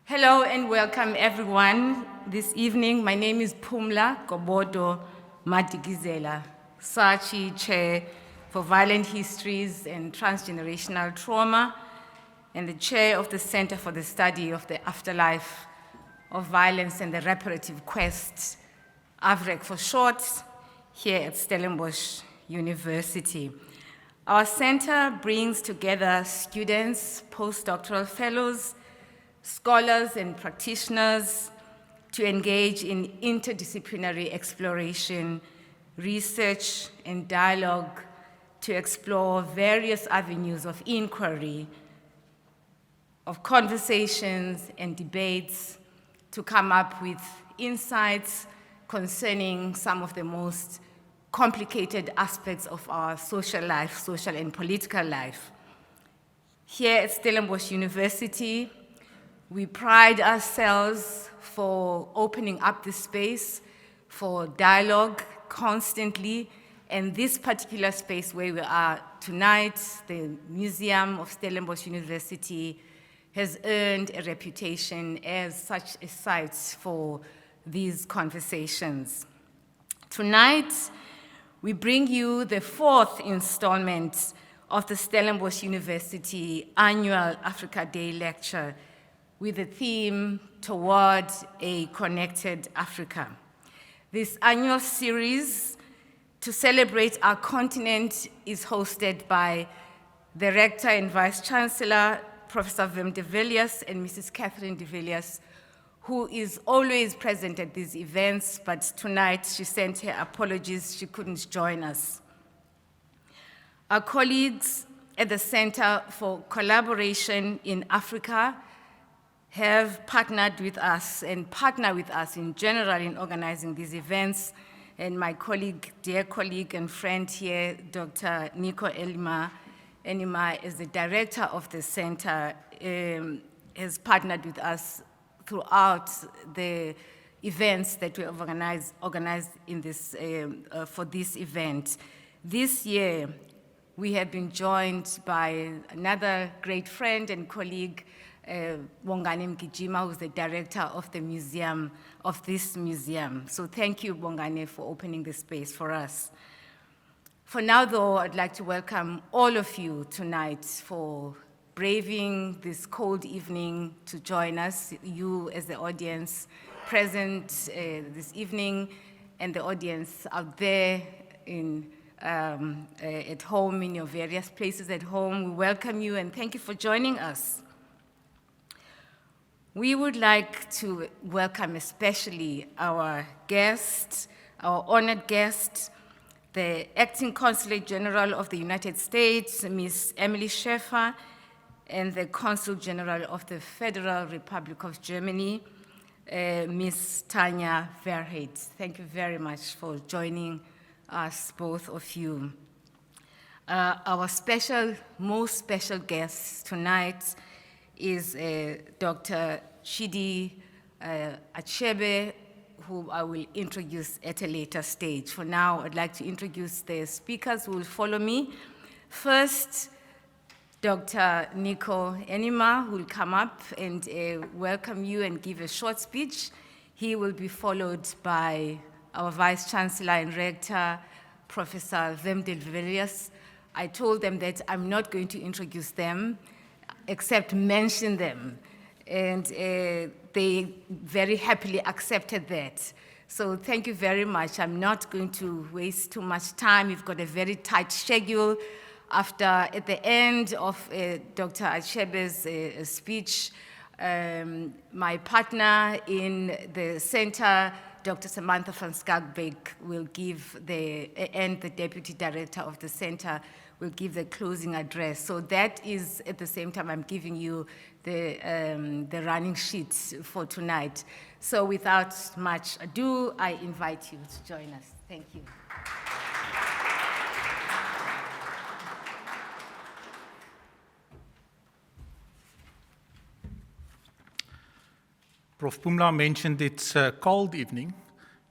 Hello and welcome everyone this evening. My name is Pumla Gobodo-Madikizela, Saatchi Chair for Violent Histories and Transgenerational Trauma, and the Chair of the Center for the Study of the Afterlife of Violence and the Reparative Quest, AVReQ for short, here at Stellenbosch University. Our center brings together students, postdoctoral fellows, scholars and practitioners to engage in interdisciplinary exploration, research, and dialogue to explore various avenues of inquiry, of conversations and debates to come up with insights concerning some of the most complicated aspects of our social life, social and political life. Here at Stellenbosch University, we pride ourselves for opening up the space for dialogue constantly, and this particular space where we are tonight, the Museum of Stellenbosch University, has earned a reputation as such a site for these conversations. Tonight, we bring you the fourth installment of the Stellenbosch University Annual Africa Day Lecture, with the theme Toward a Connected Africa. This annual series to celebrate our continent is hosted by the Rector and Vice Chancellor, Professor Wim de Villiers and Mrs. Catherine de Villiers, who is always present at these events, but tonight she sent her apologies, she couldn't join us. Our colleagues at the Center for Collaboration in Africa have partnered with us and partner with us in general in organizing these events. And my colleague, dear colleague and friend here, Dr. Nico Enima, is the director of the center, has partnered with us throughout the events that we have organized in this, for this event. This year, we have been joined by another great friend and colleague, Bongane Mgijima, who's the director of the museum, of this museum. So thank you, Bongane, for opening the space for us. For now, though, I'd like to welcome all of you tonight for braving this cold evening to join us, you as the audience present this evening, and the audience out there in, at home, in your various places at home. We welcome you and thank you for joining us. We would like to welcome especially our guest, our honored guest, the Acting Consulate General of the United States, Ms. Emily Schaeffer, and the Consul General of the Federal Republic of Germany, Ms. Tanya Verheid. Thank you very much for joining us, both of you. Our most special guest tonight is Dr. Chidi Achebe, who I will introduce at a later stage. For now, I'd like to introduce the speakers who will follow me. First, Dr. Nico Enima will come up and welcome you and give a short speech. He will be followed by our Vice Chancellor and Rector, Professor Vemdel Villiers. I told them that I'm not going to introduce them, except mention them. And they very happily accepted that. So thank you very much. I'm not going to waste too much time. We've got a very tight schedule. At the end of Dr. Achebe's speech, my partner in the center, Dr. Samantha van Skalkbeek, will give and the Deputy Director of the center will give the closing address. So that is, at the same time, I'm giving you the running sheets for tonight. So without much ado, I invite you to join us. Thank you. Prof. Pumla mentioned it's a cold evening,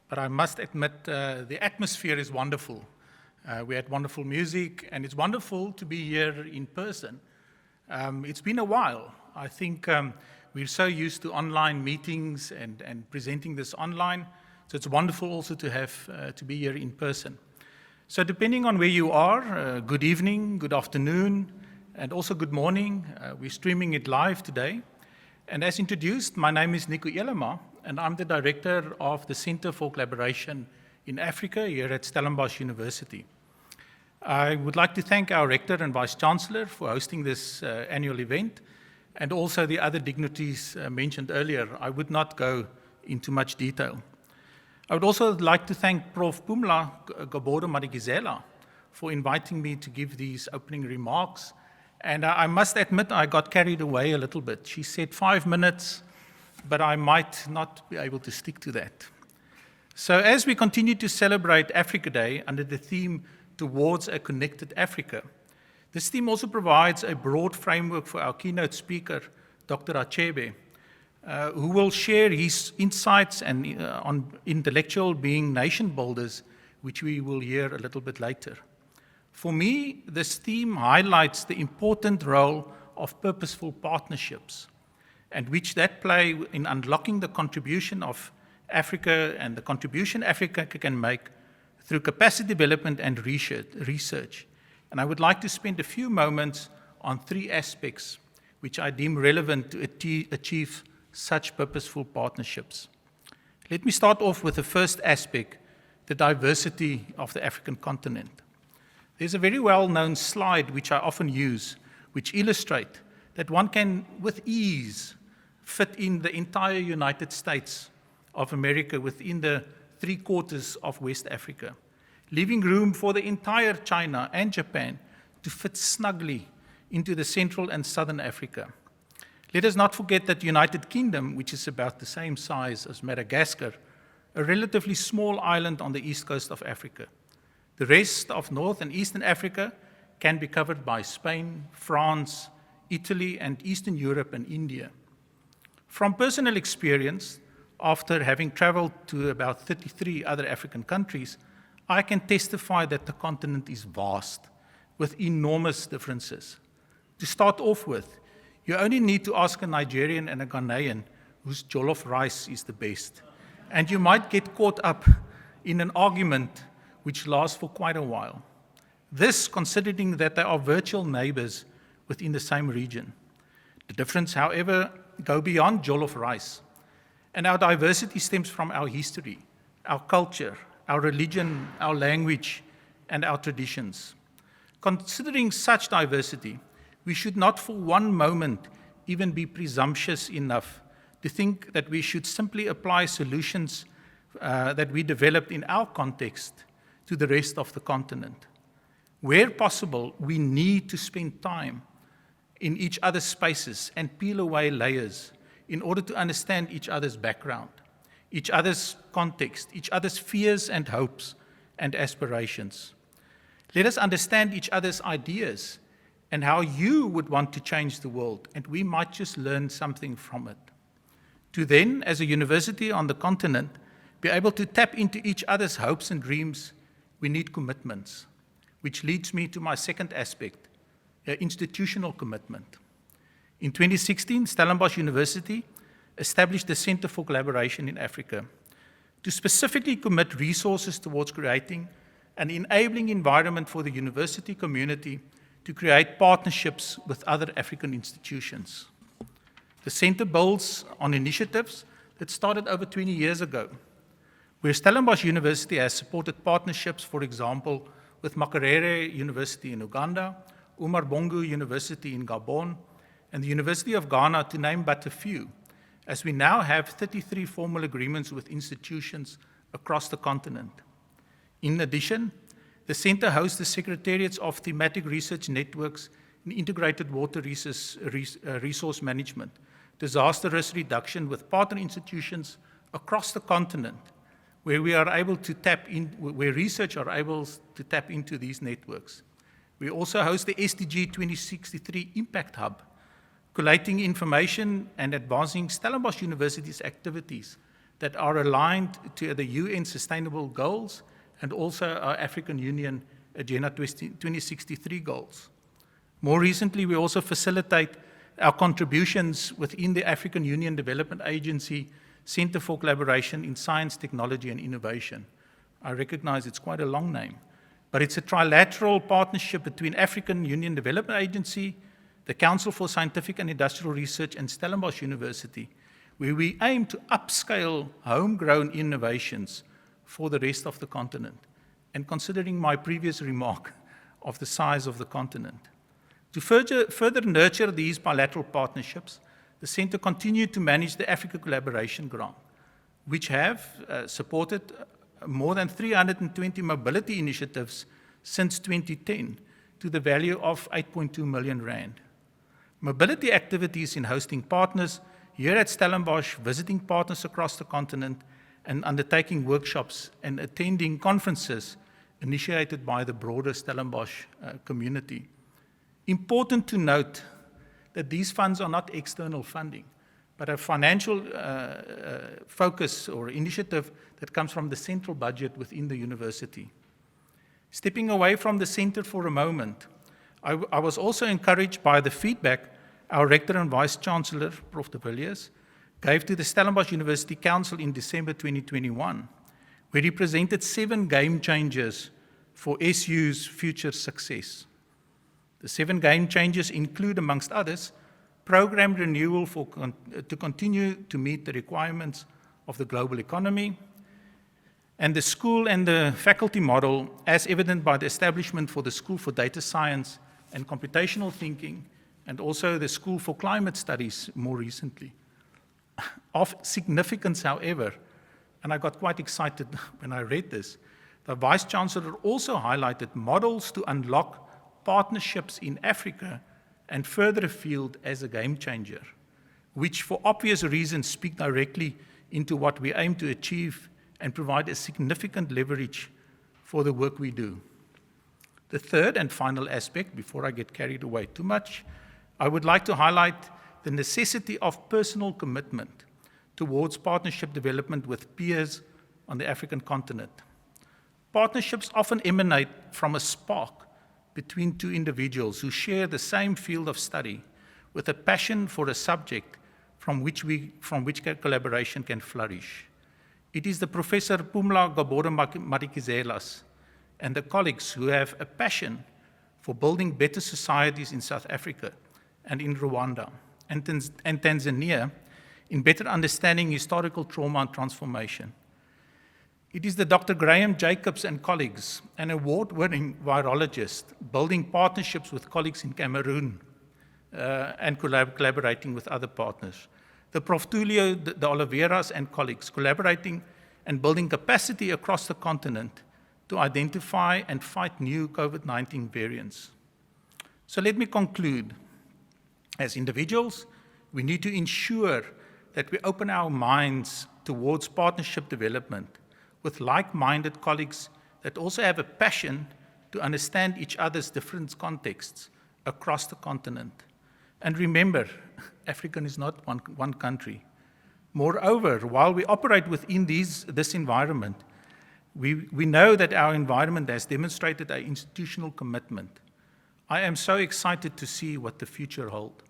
but I must admit the atmosphere is wonderful. We had wonderful music, and it's wonderful to be here in person. It's been a while. I think we're so used to online meetings and presenting this online, so it's wonderful also to have to be here in person. So depending on where you are, good evening, good afternoon, and also good morning. We're streaming it live today. And as introduced, my name is Nico Enima, and I'm the Director of the Center for Collaboration in Africa here at Stellenbosch University. I would like to thank our Rector and Vice Chancellor for hosting this annual event, and also the other dignitaries mentioned earlier. I would not go into much detail. I would also like to thank Prof. Pumla Gobodo-Madikizela for inviting me to give these opening remarks. And I must admit, I got carried away a little bit. She said 5 minutes, but I might not be able to stick to that. So as we continue to celebrate Africa Day under the theme Towards a Connected Africa, this theme also provides a broad framework for our keynote speaker, Dr. Achebe, who will share his insights and on intellectual being nation builders, which we will hear a little bit later. For me, this theme highlights the important role of purposeful partnerships and which that play in unlocking the contribution of Africa and the contribution Africa can make through capacity development and research. And I would like to spend a few moments on 3 aspects which I deem relevant to achieve such purposeful partnerships. Let me start off with the first aspect, the diversity of the African continent. There's a very well-known slide which I often use, which illustrates that one can, with ease, fit in the entire United States of America within the 3/4 of West Africa, leaving room for the entire China and Japan to fit snugly into the Central and Southern Africa. Let us not forget that the United Kingdom, which is about the same size as Madagascar, a relatively small island on the east coast of Africa. The rest of North and Eastern Africa can be covered by Spain, France, Italy, and Eastern Europe and India. From personal experience, after having traveled to about 33 other African countries, I can testify that the continent is vast, with enormous differences. To start off with, you only need to ask a Nigerian and a Ghanaian whose jollof rice is the best, and you might get caught up in an argument which lasts for quite a while. This, considering that they are virtual neighbors within the same region. The difference, however, go beyond jollof rice, and our diversity stems from our history, our culture, our religion, our language, and our traditions. Considering such diversity, we should not for one moment even be presumptuous enough to think that we should simply apply solutions that we developed in our context to the rest of the continent. Where possible, we need to spend time in each other's spaces and peel away layers in order to understand each other's background, each other's context, each other's fears and hopes and aspirations. Let us understand each other's ideas and how you would want to change the world, and we might just learn something from it. To then, as a university on the continent, be able to tap into each other's hopes and dreams, we need commitments, which leads me to my second aspect, institutional commitment. In 2016, Stellenbosch University established the Center for Collaboration in Africa to specifically commit resources towards creating an enabling environment for the university community to create partnerships with other African institutions. The center builds on initiatives that started over 20 years ago, where Stellenbosch University has supported partnerships, for example, with Makerere University in Uganda, Umar Bongo University in Gabon, and the University of Ghana, to name but a few, as we now have 33 formal agreements with institutions across the continent. In addition, the center hosts the secretariats of thematic research networks in integrated water resource management, disaster risk reduction with partner institutions across the continent, where we are able to tap in, where research are able to tap into these networks. We also host the SDG 2063 Impact Hub, collating information and advancing Stellenbosch University's activities that are aligned to the UN Sustainable Goals and also our African Union Agenda 2063 goals. More recently, we also facilitate our contributions within the African Union Development Agency Center for Collaboration in Science, Technology and Innovation. I recognize it's quite a long name, but it's a trilateral partnership between African Union Development Agency, the Council for Scientific and Industrial Research and Stellenbosch University, where we aim to upscale homegrown innovations for the rest of the continent, and considering my previous remark of the size of the continent. To further nurture these bilateral partnerships, the Centre continued to manage the Africa Collaboration Grant, which have supported more than 320 mobility initiatives since 2010 to the value of 8.2 million rand. Mobility activities in hosting partners here at Stellenbosch, visiting partners across the continent, and undertaking workshops and attending conferences initiated by the broader Stellenbosch community. Important to note that these funds are not external funding, but a financial focus or initiative that comes from the central budget within the university. Stepping away from the center for a moment, I was also encouraged by the feedback our Rector and Vice Chancellor, Prof. de Villiers, gave to the Stellenbosch University Council in December 2021, where he presented 7 game changers for SU's future success. The 7 game changers include, amongst others, program renewal to continue to meet the requirements of the global economy, and the school and the faculty model, as evident by the establishment for the School for Data Science and Computational Thinking, and also the School for Climate Studies more recently. Of significance, however, and I got quite excited when I read this, the Vice Chancellor also highlighted models to unlock partnerships in Africa and further afield as a game changer, which for obvious reasons speak directly into what we aim to achieve and provide a significant leverage for the work we do. The third and final aspect, before I get carried away too much, I would like to highlight the necessity of personal commitment towards partnership development with peers on the African continent. Partnerships often emanate from a spark between 2 individuals who share the same field of study with a passion for a subject from which collaboration can flourish. It is the Professor Pumla gobodo-madikizela and the colleagues who have a passion for building better societies in South Africa and in Rwanda and Tanzania in better understanding historical trauma and transformation. It is the Dr. Graham Jacobs and colleagues, an award-winning virologist, building partnerships with colleagues in Cameroon and collaborating with other partners. The Prof. Tulio de Oliveras and colleagues, collaborating and building capacity across the continent to identify and fight new COVID-19 variants. So let me conclude. As individuals, we need to ensure that we open our minds towards partnership development with like-minded colleagues that also have a passion to understand each other's different contexts across the continent. And remember, Africa is not one country. Moreover, while we operate within this environment, we know that our environment has demonstrated an institutional commitment. I am so excited to see what the future holds.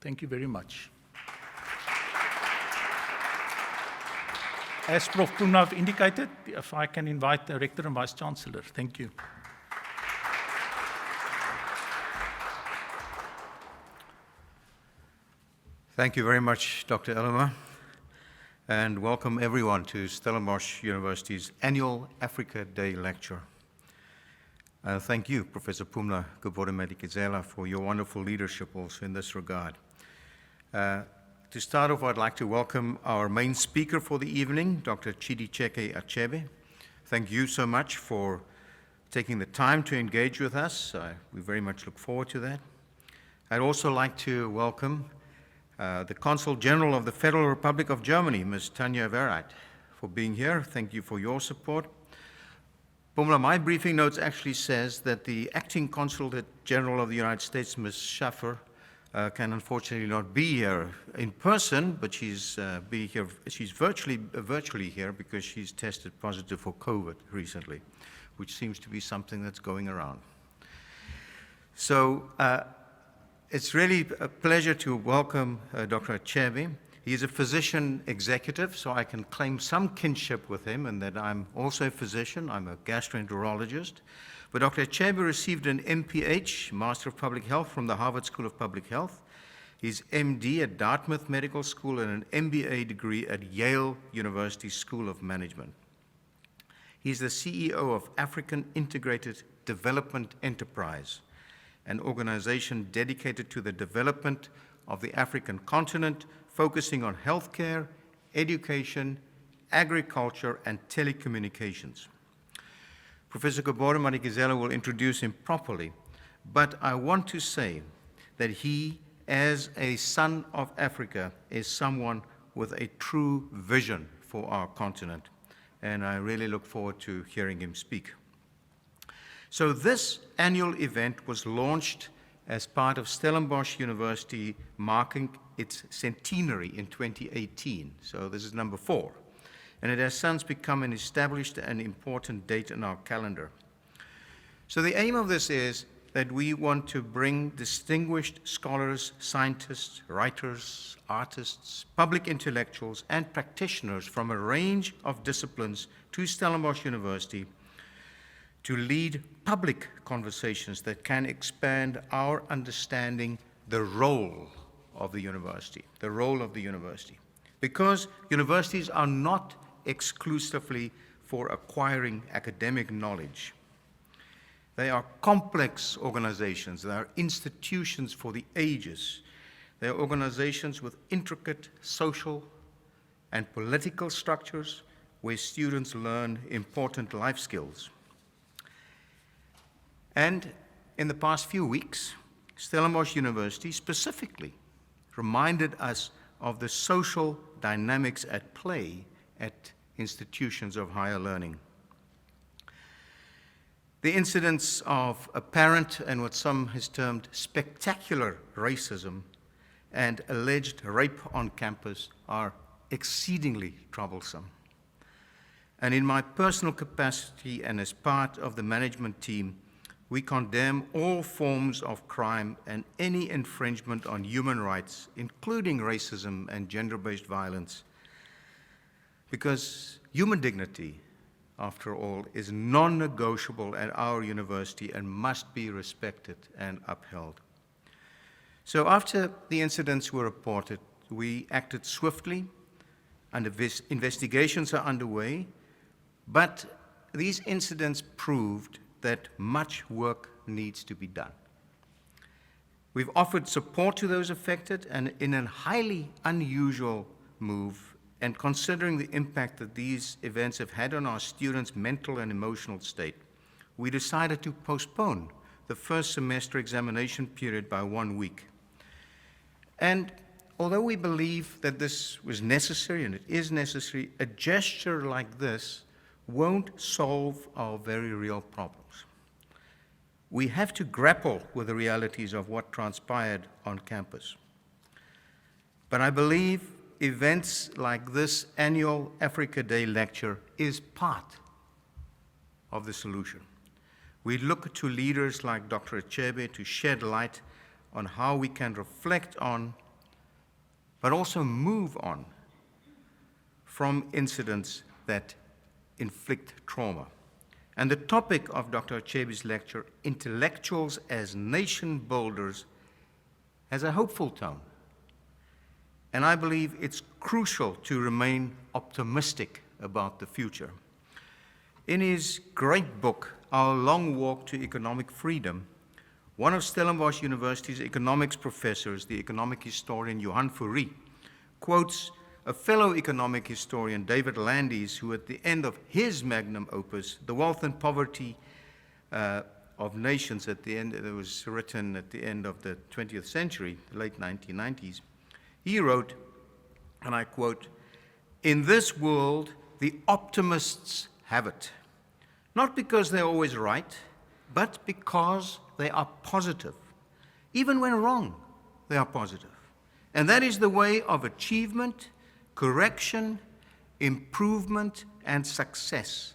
Thank you very much. As Prof. Pumla indicated, if I can invite the Rector and Vice Chancellor. Thank you. Thank you very much, Dr. Elema, and welcome everyone to Stellenbosch University's annual Africa Day lecture. Thank you, Professor Pumla gobodo-madikizela, for your wonderful leadership also in this regard. To start off, I'd like to welcome our main speaker for the evening, Dr. Chidi Chike Achebe. Thank you so much for taking the time to engage with us. We very much look forward to that. I'd also like to welcome the Consul General of the Federal Republic of Germany, Ms. Tanya Vereit, for being here. Thank you for your support. Pumla, my briefing notes actually says that the Acting Consulate General of the United States, Ms. Schaffer, can unfortunately not be here in person, but she's virtually here because she's tested positive for COVID recently, which seems to be something that's going around. So it's really a pleasure to welcome Dr. Achebe. He is a physician executive, so I can claim some kinship with him, and that I'm also a physician. I'm a gastroenterologist. But Dr. Achebe received an MPH, Master of Public Health, from the Harvard School of Public Health, his MD at Dartmouth Medical School, and an MBA degree at Yale University School of Management. He's the CEO of African Integrated Development Enterprise, an organization dedicated to the development of the African continent, focusing on healthcare, education, agriculture, and telecommunications. Professor gobodo-madikizela will introduce him properly, but I want to say that he, as a son of Africa, is someone with a true vision for our continent, and I really look forward to hearing him speak. So this annual event was launched as part of Stellenbosch University marking its centenary in 2018, so this is number 4. And it has since become an established and important date in our calendar. So the aim of this is that we want to bring distinguished scholars, scientists, writers, artists, public intellectuals, and practitioners from a range of disciplines to Stellenbosch University to lead public conversations that can expand our understanding the role of the university, Because universities are not exclusively for acquiring academic knowledge. They are complex organizations. They are institutions for the ages. They are organizations with intricate social and political structures where students learn important life skills. And in the past few weeks, Stellenbosch University specifically reminded us of the social dynamics at play at institutions of higher learning. The incidents of apparent and what some has termed spectacular racism and alleged rape on campus are exceedingly troublesome. And in my personal capacity and as part of the management team, we condemn all forms of crime and any infringement on human rights, including racism and gender-based violence, because human dignity, after all, is non-negotiable at our university and must be respected and upheld. So after the incidents were reported, we acted swiftly, and investigations are underway, but these incidents proved that much work needs to be done. We've offered support to those affected, and in a highly unusual move, and considering the impact that these events have had on our students' mental and emotional state, we decided to postpone the first semester examination period by 1 week. And although we believe that this was necessary, and it is necessary, a gesture like this won't solve our very real problems. We have to grapple with the realities of what transpired on campus. But I believe events like this annual Africa Day lecture is part of the solution. We look to leaders like Dr. Achebe to shed light on how we can reflect on, but also move on from incidents that inflict trauma. And the topic of Dr. Achebe's lecture, Intellectuals as Nation Builders, has a hopeful tone. And I believe it's crucial to remain optimistic about the future. In his great book, Our Long Walk to Economic Freedom, one of Stellenbosch University's economics professors, the economic historian Johan Fourie, quotes a fellow economic historian, David Landis, who at the end of his magnum opus, The Wealth and Poverty of Nations, at the end, it was written at the end of the 20th century, the late 1990s, he wrote, and I quote, "In this world, the optimists have it, not because they're always right, but because they are positive. Even when wrong, they are positive. And that is the way of achievement, correction, improvement, and success.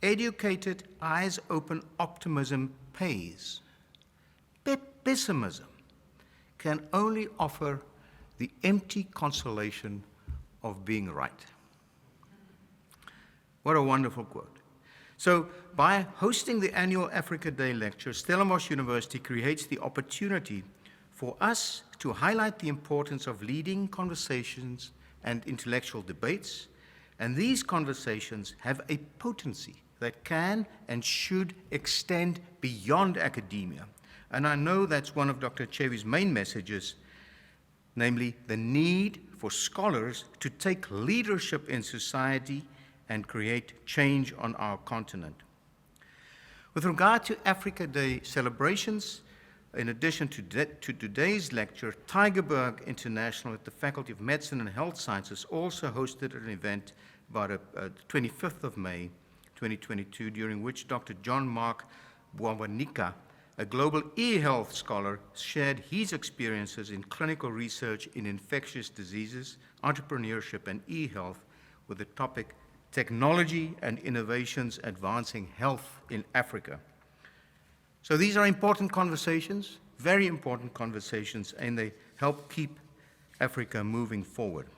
Educated, eyes-open optimism pays. Pessimism can only offer the empty consolation of being right." What a wonderful quote. So by hosting the annual Africa Day lecture, Stellenbosch University creates the opportunity for us to highlight the importance of leading conversations and intellectual debates, and these conversations have a potency that can and should extend beyond academia. And I know that's one of Dr. Achebe's main messages, namely the need for scholars to take leadership in society and create change on our continent. With regard to Africa Day celebrations, in addition to today's lecture, Tygerberg International at the Faculty of Medicine and Health Sciences also hosted an event about the 25th of May, 2022, during which Dr. John Mark Bwawanika, a global e-health scholar, shared his experiences in clinical research in infectious diseases, entrepreneurship, and e-health with the topic Technology and Innovations Advancing Health in Africa. So these are important conversations, very important conversations, and they help keep Africa moving forward.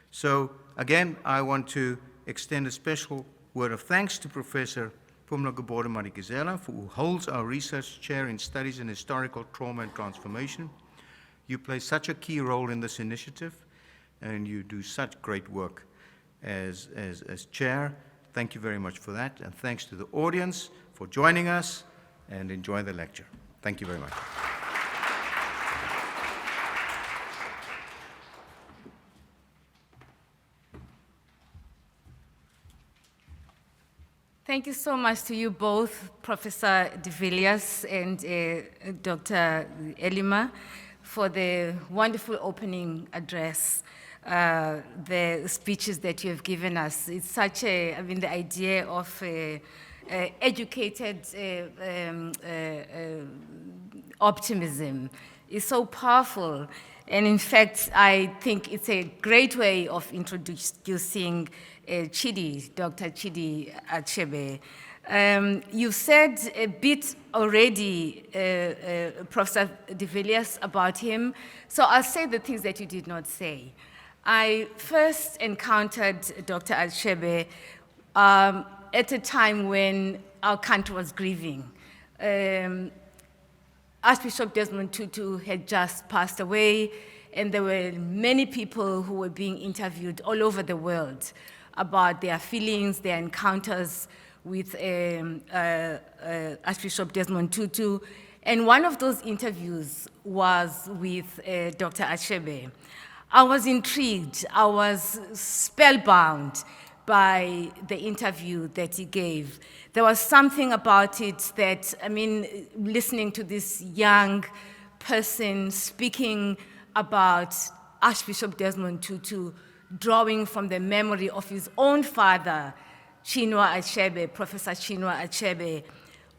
So again, I want to extend a special word of thanks to Professor gobodo-madikizela, who holds our research chair in Studies in Historical Trauma and Transformation. You play such a key role in this initiative, and you do such great work as chair. Thank you very much for that, and thanks to the audience for joining us, and enjoy the lecture. Thank you very much. Thank you so much to you both, Professor de Villiers and Dr. Elima, for the wonderful opening address, the speeches that you have given us. It's such a, I mean, the idea of educated optimism is so powerful. And in fact, I think it's a great way of introducing Dr. Chidi Achebe. You said a bit already, Professor de Villiers, about him, so I'll say the things that you did not say. I first encountered Dr. Achebe at a time when our country was grieving. Archbishop Desmond Tutu had just passed away, and there were many people who were being interviewed all over the world about their feelings, their encounters with Archbishop Desmond Tutu. And one of those interviews was with Dr. Achebe. I was intrigued, I was spellbound by the interview that he gave. There was something about it that, I mean, listening to this young person speaking about Archbishop Desmond Tutu, drawing from the memory of his own father, Chinua Achebe, Professor Chinua Achebe,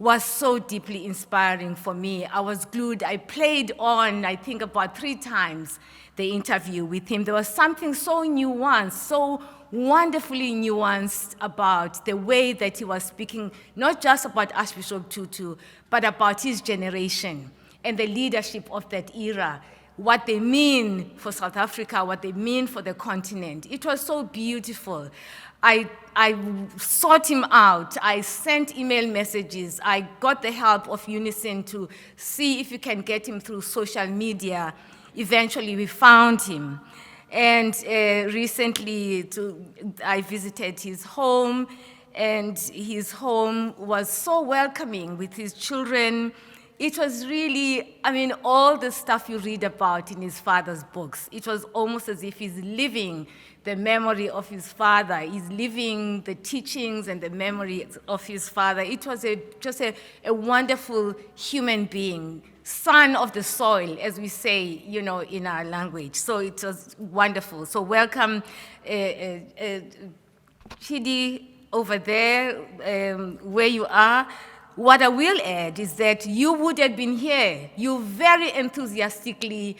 was so deeply inspiring for me. I was glued. I played on, I think, about 3 times the interview with him. There was something so nuanced, so wonderfully nuanced about the way that he was speaking, not just about Archbishop Tutu, but about his generation and the leadership of that era, what they mean for South Africa, what they mean for the continent. It was so beautiful. I sought him out. I sent email messages. I got the help of Unison to see if you can get him through social media. Eventually, we found him. And recently, I visited his home, and his home was so welcoming with his children. It was really, I mean, all the stuff you read about in his father's books. It was almost as if he's living the memory of his father. He's living the teachings and the memory of his father. It was just a wonderful human being, son of the soil, as we say, you know, in our language. So it was wonderful. So welcome, Chidi, over there, where you are. What I will add is that you would have been here. You very enthusiastically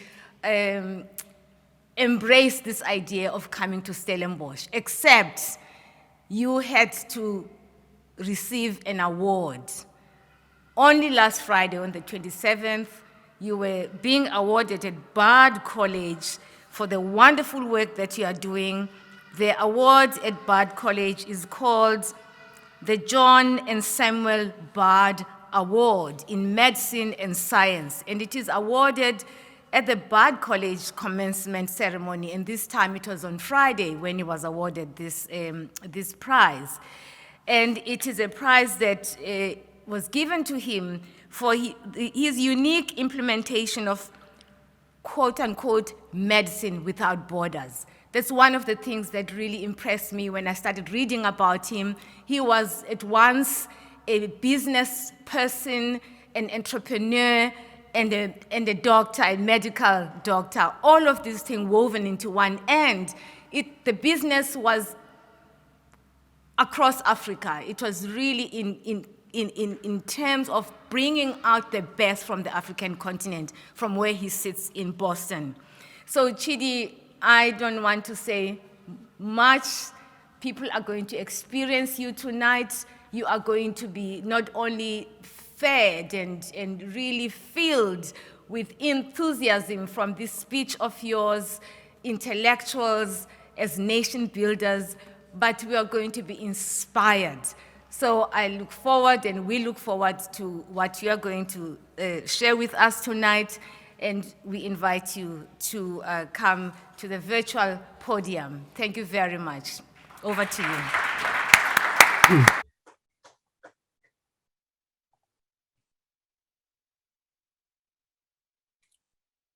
embraced this idea of coming to Stellenbosch, except you had to receive an award. Only last Friday, on the 27th, you were being awarded at Bard College for the wonderful work that you are doing. The award at Bard College is called the John and Samuel Bard Award in Medicine and Science, and it is awarded at the Bard College commencement ceremony, and this time it was on Friday when he was awarded this prize. And it is a prize that was given to him for his unique implementation of quote-unquote medicine without borders. That's one of the things that really impressed me when I started reading about him. He was at once a business person, an entrepreneur, and a doctor, a medical doctor, all of these things woven into one. And the business was across Africa. It was really in terms of bringing out the best from the African continent, from where he sits in Boston. So Chidi, I don't want to say much. People are going to experience you tonight. You are going to be not only fed and really filled with enthusiasm from this speech of yours, intellectuals as nation builders, but we are going to be inspired. So I look forward, and we look forward to what you are going to share with us tonight, and we invite you to come to the virtual podium. Thank you very much. Over to you.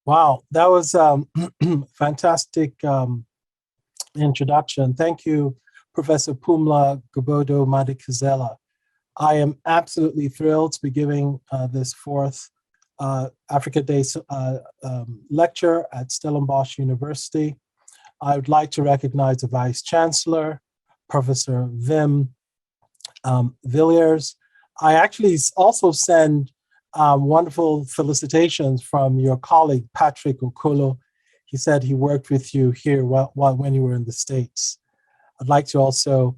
Wow, that was fantastic introduction. Thank you, Professor Pumla Gobodo-Madikizela. I am absolutely thrilled to be giving this fourth Africa Day lecture at Stellenbosch University. I would like to recognize the Vice Chancellor, Professor Wim Villiers. I actually also send wonderful felicitations from your colleague, Patrick Okolo. He said he worked with you here when you were in the States. I'd like to also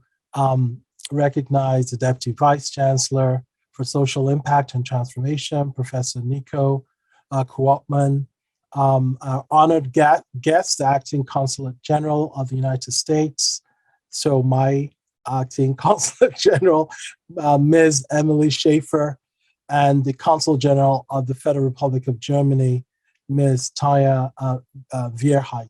recognize the Deputy Vice Chancellor for Social Impact and Transformation, Professor Nico Kuopman, our honored guest, the Acting Consulate General of the United States. So my Acting Consulate General, Ms. Emily Schaefer, and the Consul General of the Federal Republic of Germany, Ms. Taya Vierheit.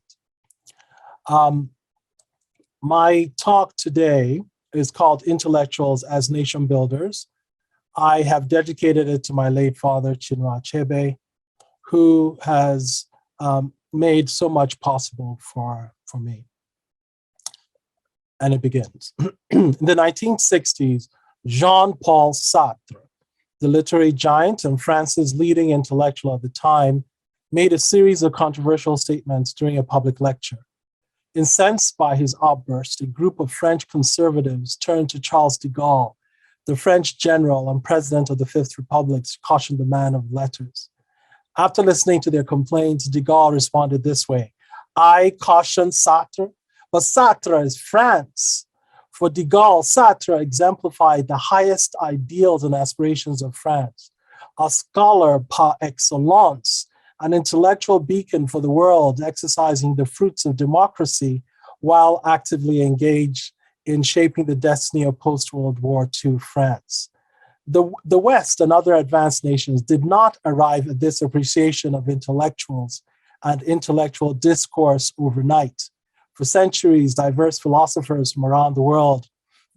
My talk today is called Intellectuals as Nation Builders. I have dedicated it to my late father, Chidi Achebe, who has made so much possible for me. And it begins. In the 1960s, Jean-Paul Sartre, the literary giant and France's leading intellectual at the time, made a series of controversial statements during a public lecture. Incensed by his outburst, a group of French conservatives turned to Charles de Gaulle the French general and president of the Fifth Republic, cautioned the man of letters. After listening to their complaints, de Gaulle responded this way: I caution Sartre, but Sartre is France. For de Gaulle, Sartre exemplified the highest ideals and aspirations of France, a scholar par excellence, an intellectual beacon for the world, exercising the fruits of democracy while actively engaged in shaping the destiny of post-World War II France. The West and other advanced nations did not arrive at this appreciation of intellectuals and intellectual discourse overnight. For centuries, diverse philosophers from around the world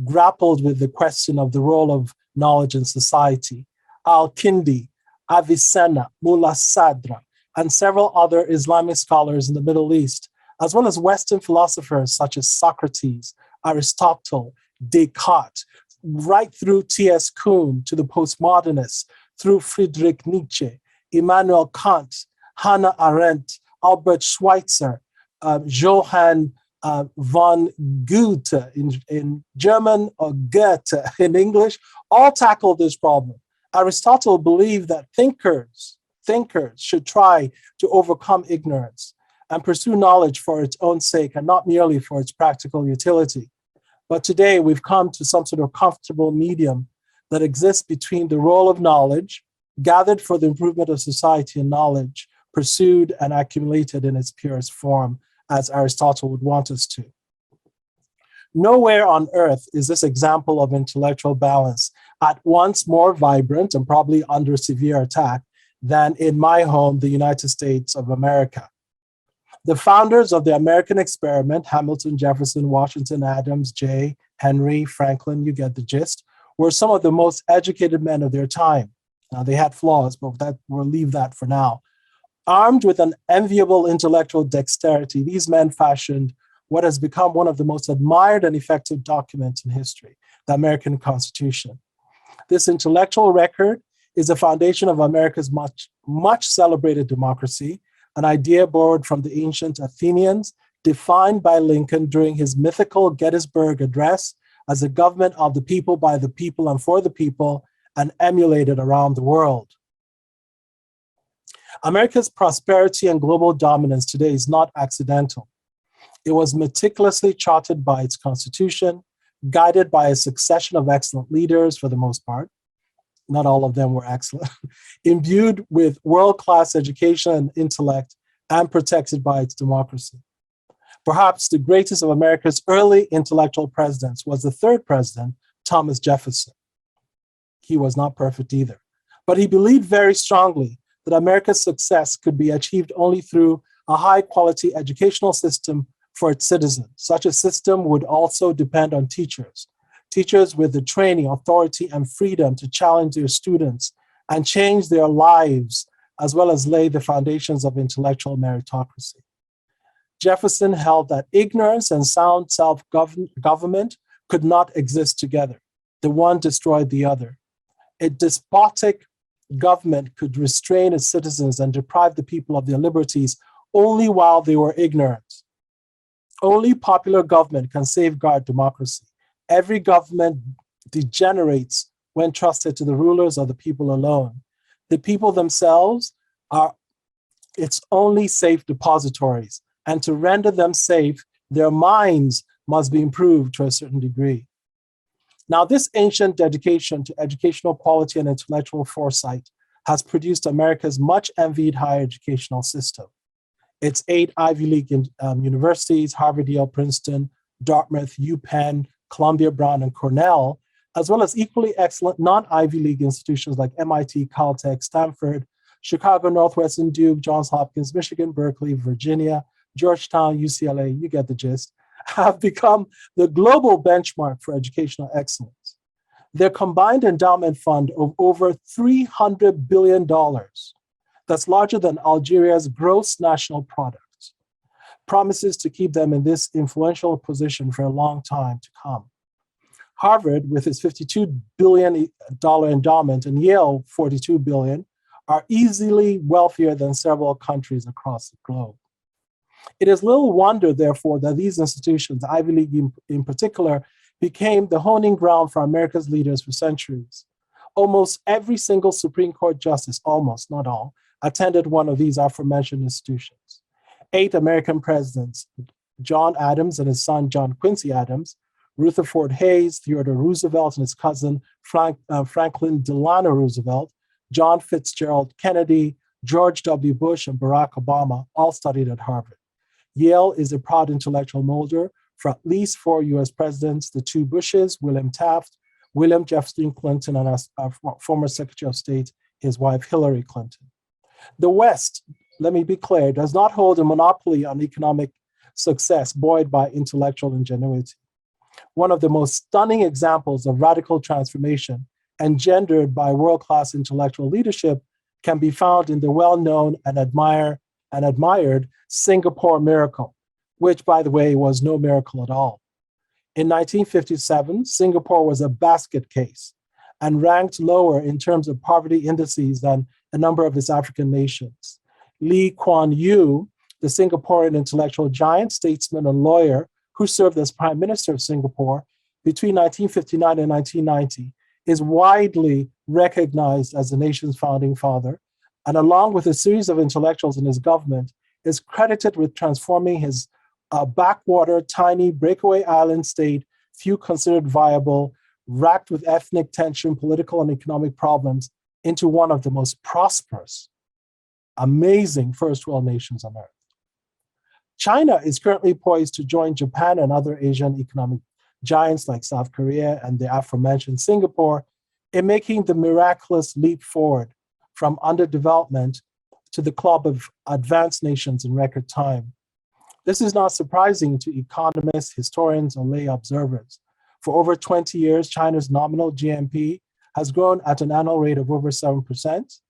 grappled with the question of the role of knowledge in society. Al-Kindi, Avicenna, Mullah Sadra, and several other Islamic scholars in the Middle East, as well as Western philosophers such as Socrates, Aristotle, Descartes, right through T.S. Kuhn to the postmodernists, through Friedrich Nietzsche, Immanuel Kant, Hannah Arendt, Albert Schweitzer, Johann von Goethe in German, or Goethe in English, all tackled this problem. Aristotle believed that thinkers should try to overcome ignorance and pursue knowledge for its own sake and not merely for its practical utility. But today we've come to some sort of comfortable medium that exists between the role of knowledge, gathered for the improvement of society and knowledge, pursued and accumulated in its purest form, as Aristotle would want us to. Nowhere on earth is this example of intellectual balance at once more vibrant and probably under severe attack than in my home, the United States of America. The founders of the American experiment, Hamilton, Jefferson, Washington, Adams, Jay, Henry, Franklin, you get the gist, were some of the most educated men of their time. Now, they had flaws, but we'll leave that for now. Armed with an enviable intellectual dexterity, these men fashioned what has become one of the most admired and effective documents in history, the American Constitution. This intellectual record is the foundation of America's much celebrated democracy, an idea borrowed from the ancient Athenians, defined by Lincoln during his mythical Gettysburg Address as a government of the people, by the people, and for the people, and emulated around the world. America's prosperity and global dominance today is not accidental. It was meticulously charted by its constitution, guided by a succession of excellent leaders for the most part. Not all of them were excellent, imbued with world-class education and intellect, and protected by its democracy. Perhaps the greatest of America's early intellectual presidents was the third president, Thomas Jefferson. He was not perfect either, but he believed very strongly that America's success could be achieved only through a high-quality educational system for its citizens. Such a system would also depend on teachers with the training, authority, and freedom to challenge their students and change their lives, as well as lay the foundations of intellectual meritocracy. Jefferson held that ignorance and sound self-government could not exist together. The one destroyed the other. A despotic government could restrain its citizens and deprive the people of their liberties only while they were ignorant. Only popular government can safeguard democracy. Every government degenerates when trusted to the rulers or the people alone. The people themselves are its only safe depositories, and to render them safe, their minds must be improved to a certain degree. Now, this ancient dedication to educational quality and intellectual foresight has produced America's much envied higher educational system. Its 8 Ivy League universities, Harvard, Yale, Princeton, Dartmouth, UPenn, Columbia, Brown, and Cornell, as well as equally excellent non-Ivy League institutions like MIT, Caltech, Stanford, Chicago, Northwestern, Duke, Johns Hopkins, Michigan, Berkeley, Virginia, Georgetown, UCLA, you get the gist, have become the global benchmark for educational excellence. Their combined endowment fund of over $300 billion, that's larger than Algeria's gross national product, promises to keep them in this influential position for a long time to come. Harvard, with its $52 billion endowment, and Yale, $42 billion, are easily wealthier than several countries across the globe. It is little wonder, therefore, that these institutions, Ivy League in particular, became the honing ground for America's leaders for centuries. Almost every single Supreme Court justice, almost, not all, attended one of these aforementioned institutions. 8 American presidents, John Adams and his son John Quincy Adams, Rutherford Hayes, Theodore Roosevelt and his cousin Franklin Delano Roosevelt, John Fitzgerald Kennedy, George W. Bush, and Barack Obama all studied at Harvard. Yale is a proud intellectual molder for at least 4 US presidents, the 2 Bushes, William Taft, William Jefferson Clinton, and our former Secretary of State, his wife Hillary Clinton. The West, let me be clear, does not hold a monopoly on economic success buoyed by intellectual ingenuity. One of the most stunning examples of radical transformation engendered by world-class intellectual leadership can be found in the well-known and admired Singapore miracle, which, by the way, was no miracle at all. In 1957, Singapore was a basket case and ranked lower in terms of poverty indices than a number of its African nations. Kuan Yew, the Singaporean intellectual giant, statesman, and lawyer who served as Prime Minister of Singapore between 1959 and 1990, is widely recognized as the nation's founding father, and along with a series of intellectuals in his government, is credited with transforming his backwater, tiny, breakaway island state, few considered viable, racked with ethnic tension, political and economic problems, into one of the most prosperous, amazing first world nations on earth. China is currently poised to join Japan and other Asian economic giants like South Korea and the aforementioned Singapore in making the miraculous leap forward from underdevelopment to the club of advanced nations in record time. This is not surprising to economists, historians, or lay observers. For over 20 years, China's nominal GNP has grown at an annual rate of over 7%.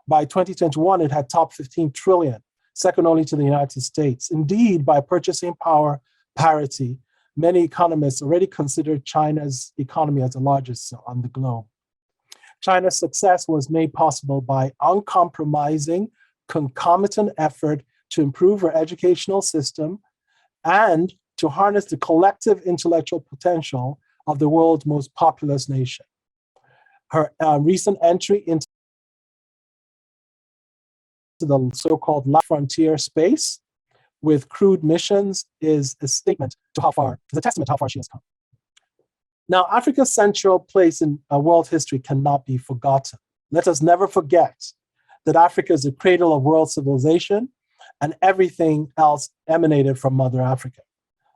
By 2021, it had topped 15 trillion, second only to the United States. Indeed, by purchasing power parity, many economists already consider China's economy as the largest on the globe. China's success was made possible by uncompromising, concomitant effort to improve her educational system and to harness the collective intellectual potential of the world's most populous nation. Her recent entry into the so-called La Frontier space with crewed missions is a statement to how far, is a testament to how far she has come. Now, Africa's central place in world history cannot be forgotten. Let us never forget that Africa is the cradle of world civilization and everything else emanated from Mother Africa.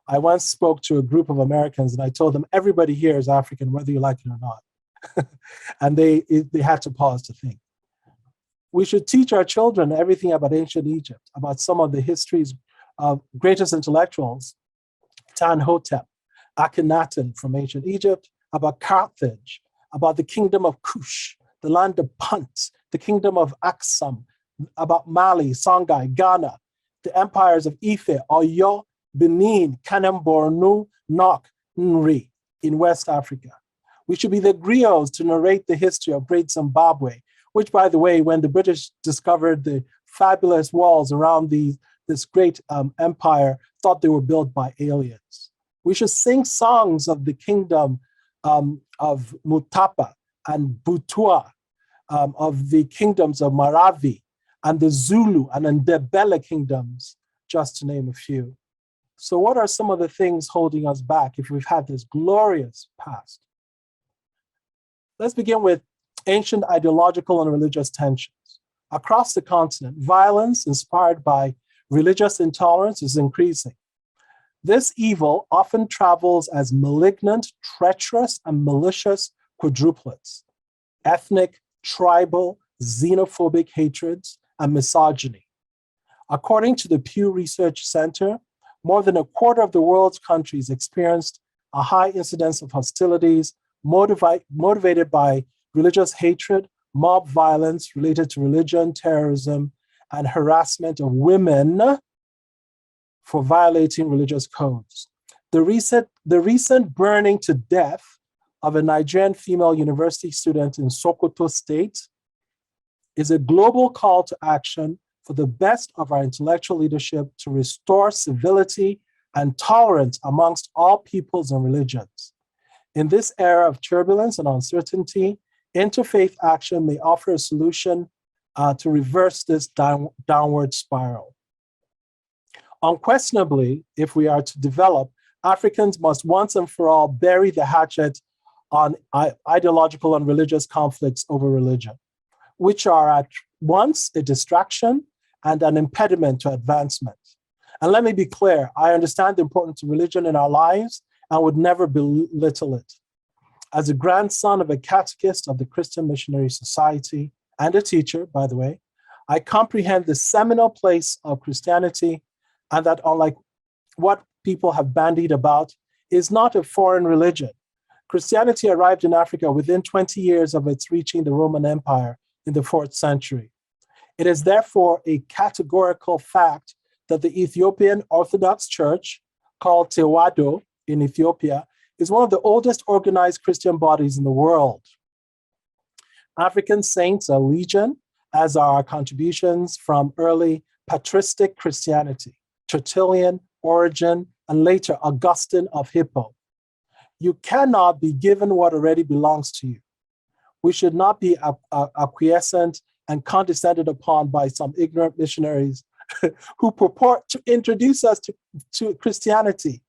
I once spoke to a group of Americans and I told them, everybody here is African, whether you like it or not. And they had to pause to think. We should teach our children everything about ancient Egypt, about some of the history's greatest intellectuals, Tanhotep, Akhenaten from ancient Egypt, about Carthage, about the kingdom of Kush, the land of Punt, the kingdom of Aksum, about Mali, Songhai, Ghana, the empires of Ife, Oyo, Benin, Kanem Bornu, Nok, Nri in West Africa. We should be the griots to narrate the history of Great Zimbabwe, which, by the way, when the British discovered the fabulous walls around this great empire, thought they were built by aliens. We should sing songs of the kingdom of Mutapa and Butua, of the kingdoms of Maravi and the Zulu and Ndebele kingdoms, just to name a few. So what are some of the things holding us back if we've had this glorious past? Let's begin with ancient ideological and religious tensions. Across the continent, violence inspired by religious intolerance is increasing. This evil often travels as malignant, treacherous, and malicious quadruplets: ethnic, tribal, xenophobic hatreds, and misogyny. According to the Pew Research Center, more than a quarter of the world's countries experienced a high incidence of hostilities motivated by religious hatred, mob violence related to religion, terrorism, and harassment of women for violating religious codes. The recent burning to death of a Nigerian female university student in Sokoto State is a global call to action for the best of our intellectual leadership to restore civility and tolerance amongst all peoples and religions. In this era of turbulence and uncertainty, interfaith action may offer a solution to reverse this downward spiral. Unquestionably, if we are to develop, Africans must once and for all bury the hatchet on ideological and religious conflicts over religion, which are at once a distraction and an impediment to advancement. And let me be clear, I understand the importance of religion in our lives and would never belittle it. As a grandson of a catechist of the Christian Missionary Society and a teacher, by the way, I comprehend the seminal place of Christianity, and that unlike what people have bandied about, is not a foreign religion. Christianity arrived in Africa within 20 years of its reaching the Roman Empire in the 4th century. It is therefore a categorical fact that the Ethiopian Orthodox Church, called Tewado in Ethiopia, is one of the oldest organized Christian bodies in the world. African saints are legion, as are our contributions from early patristic Christianity, Tertullian, Origen, and later Augustine of Hippo. You cannot be given what already belongs to you. We should not be acquiescent and condescended upon by some ignorant missionaries who purport to introduce us to Christianity.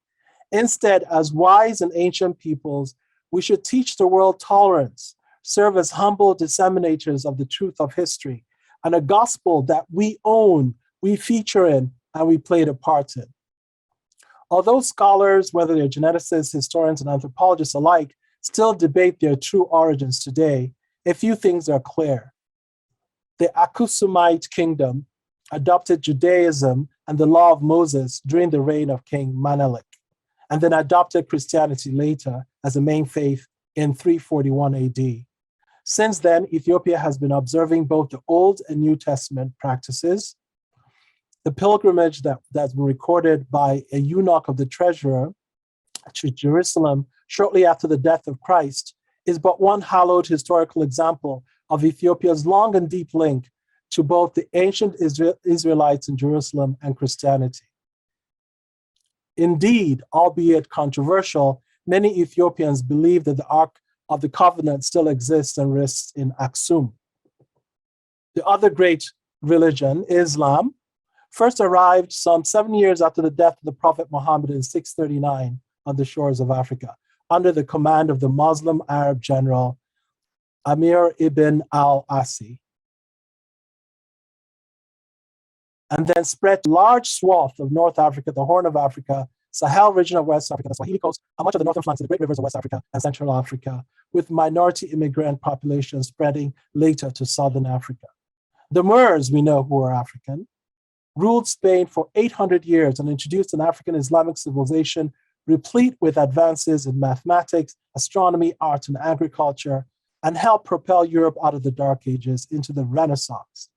Instead, as wise and ancient peoples, we should teach the world tolerance, serve as humble disseminators of the truth of history, and a gospel that we own, we feature in, and we played a part in. Although scholars, whether they're geneticists, historians, and anthropologists alike, still debate their true origins today, a few things are clear. The Akusumite kingdom adopted Judaism and the law of Moses during the reign of King Menelik, and then adopted Christianity later as a main faith in 341 AD. Since then, Ethiopia has been observing both the Old and New Testament practices. The pilgrimage that's been recorded by a eunuch of the treasurer to Jerusalem shortly after the death of Christ is but one hallowed historical example of Ethiopia's long and deep link to both the ancient Israelites in Jerusalem and Christianity. Indeed, albeit controversial, many Ethiopians believe that the Ark of the Covenant still exists and rests in Aksum. The other great religion, Islam, first arrived some 7 years after the death of the Prophet Muhammad in 639 on the shores of Africa, under the command of the Muslim Arab general Amir ibn al-Asi, and then spread to large swath of North Africa, the Horn of Africa, Sahel region of West Africa, the Swahili coast, and much of the northern flanks of the great rivers of West Africa and Central Africa, with minority immigrant populations spreading later to Southern Africa. The Moors, we know, who are African, ruled Spain for 800 years and introduced an African Islamic civilization replete with advances in mathematics, astronomy, art, and agriculture, and helped propel Europe out of the Dark Ages into the Renaissance.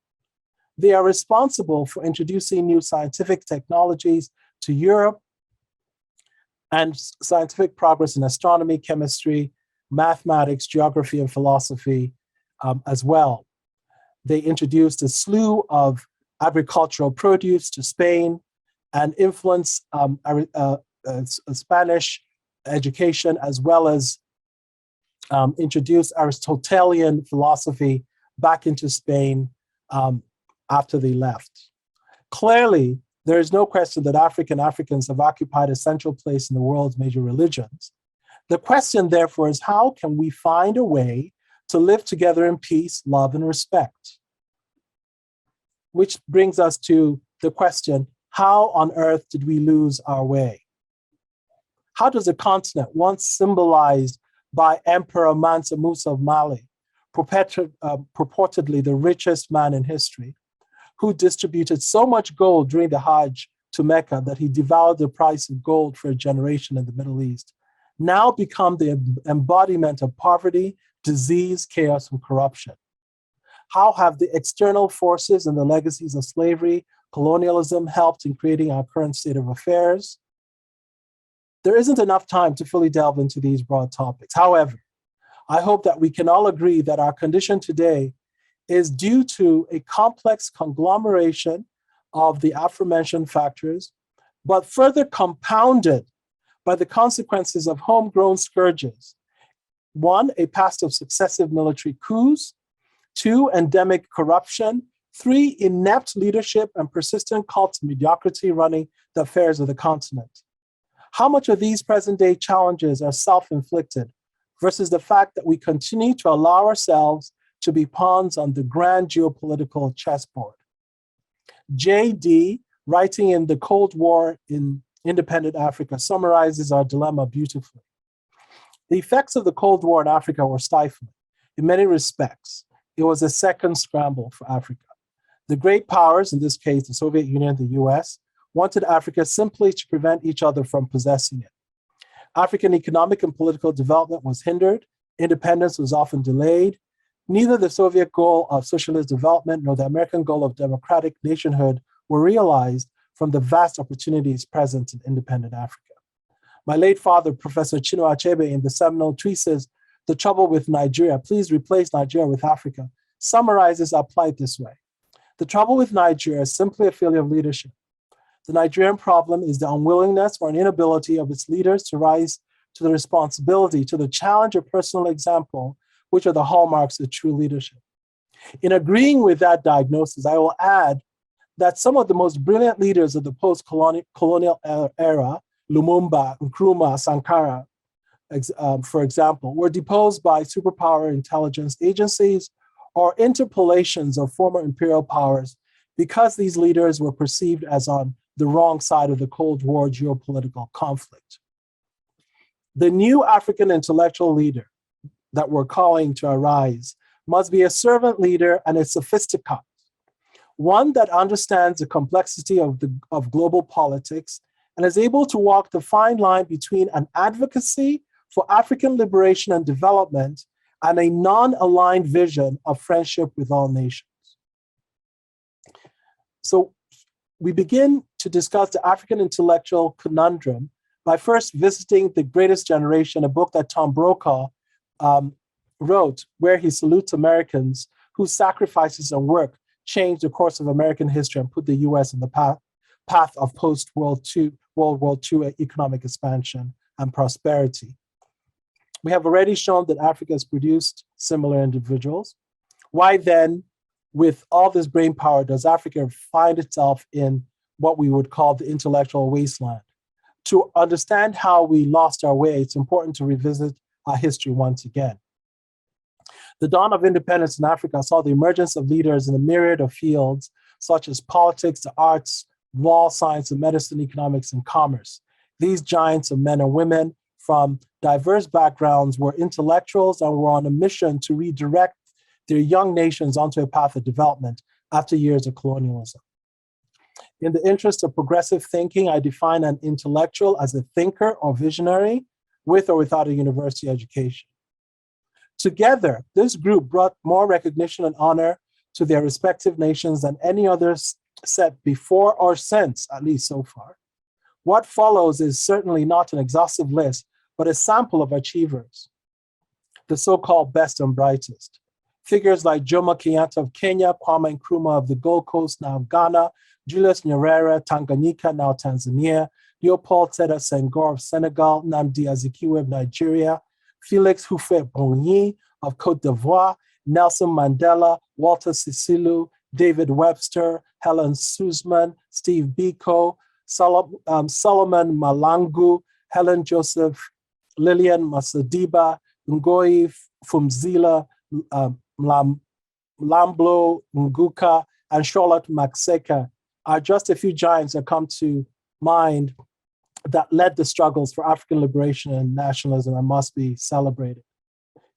They are responsible for introducing new scientific technologies to Europe and scientific progress in astronomy, chemistry, mathematics, geography, and philosophy as well. They introduced a slew of agricultural produce to Spain and influenced Spanish education, as well as introduced Aristotelian philosophy back into Spain after they left. Clearly, there is no question that Africans have occupied a central place in the world's major religions. The question, therefore, is how can we find a way to live together in peace, love, and respect? Which brings us to the question, how on earth did we lose our way? How does a continent once symbolized by Emperor Mansa Musa of Mali, purportedly the richest man in history, who distributed so much gold during the Hajj to Mecca that he devoured the price of gold for a generation in the Middle East, now become the embodiment of poverty, disease, chaos, and corruption? How have the external forces and the legacies of slavery, colonialism helped in creating our current state of affairs? There isn't enough time to fully delve into these broad topics. However, I hope that we can all agree that our condition today is due to a complex conglomeration of the aforementioned factors, but further compounded by the consequences of homegrown scourges 1, a past of successive military coups, 2, endemic corruption, 3, inept leadership and persistent cults of mediocrity running the affairs of the continent. How much of these present-day challenges are self-inflicted versus the fact that we continue to allow ourselves to be pawns on the grand geopolitical chessboard? J.D., writing in The Cold War in Independent Africa, summarizes our dilemma beautifully. The effects of the Cold War in Africa were stifling. In many respects, it was a second scramble for Africa. The great powers, in this case, the Soviet Union and the US, wanted Africa simply to prevent each other from possessing it. African economic and political development was hindered. Independence was often delayed. Neither the Soviet goal of socialist development nor the American goal of democratic nationhood were realized from the vast opportunities present in independent Africa. My late father, Professor Chidi Achebe, in the seminal treatise, The Trouble with Nigeria, Please Replace Nigeria with Africa, summarizes our plight this way. The trouble with Nigeria is simply a failure of leadership. The Nigerian problem is the unwillingness or an inability of its leaders to rise to the responsibility, to the challenge of personal example, which are the hallmarks of true leadership. In agreeing with that diagnosis, I will add that some of the most brilliant leaders of the post-colonial era, Lumumba, Nkrumah, Sankara, for example, were deposed by superpower intelligence agencies or interpolations of former imperial powers because these leaders were perceived as on the wrong side of the Cold War geopolitical conflict. The new African intellectual leader that we're calling to arise must be a servant leader and a sophisticate, one that understands the complexity of global politics and is able to walk the fine line between an advocacy for African liberation and development and a non-aligned vision of friendship with all nations. So we begin to discuss the African intellectual conundrum by first visiting The Greatest Generation, a book that Tom Brokaw wrote, where he salutes Americans whose sacrifices and work changed the course of American history and put the US in the path of post-World War II economic expansion and prosperity. We have already shown that Africa has produced similar individuals. Why then, with all this brain power, does Africa find itself in what we would call the intellectual wasteland? To understand how we lost our way, it's important to revisit our history once again. The dawn of independence in Africa saw the emergence of leaders in a myriad of fields, such as politics, the arts, law, science, and medicine, economics, and commerce. These giants of men and women from diverse backgrounds were intellectuals and were on a mission to redirect their young nations onto a path of development after years of colonialism. In the interest of progressive thinking, I define an intellectual as a thinker or visionary with or without a university education. Together, this group brought more recognition and honor to their respective nations than any other set before or since, at least so far. What follows is certainly not an exhaustive list, but a sample of achievers, the so-called best and brightest. Figures like Jomo Kenyatta of Kenya, Kwame Nkrumah of the Gold Coast, now Ghana, Julius Nyerere, Tanganyika, now Tanzania, Leopold Sédar Senghor of Senegal, Nnamdi Azikiwe of Nigeria, Felix Houphouët-Boigny of Côte d'Ivoire, Nelson Mandela, Walter Sisulu, David Webster, Helen Suzman, Steve Biko, Solomon Malangu, Helen Joseph, Lillian Masadiba, Ngozi Fumzila, Lamblo Nguka, and Charlotte Maxeka are just a few giants that come to mind that led the struggles for African liberation and nationalism and must be celebrated.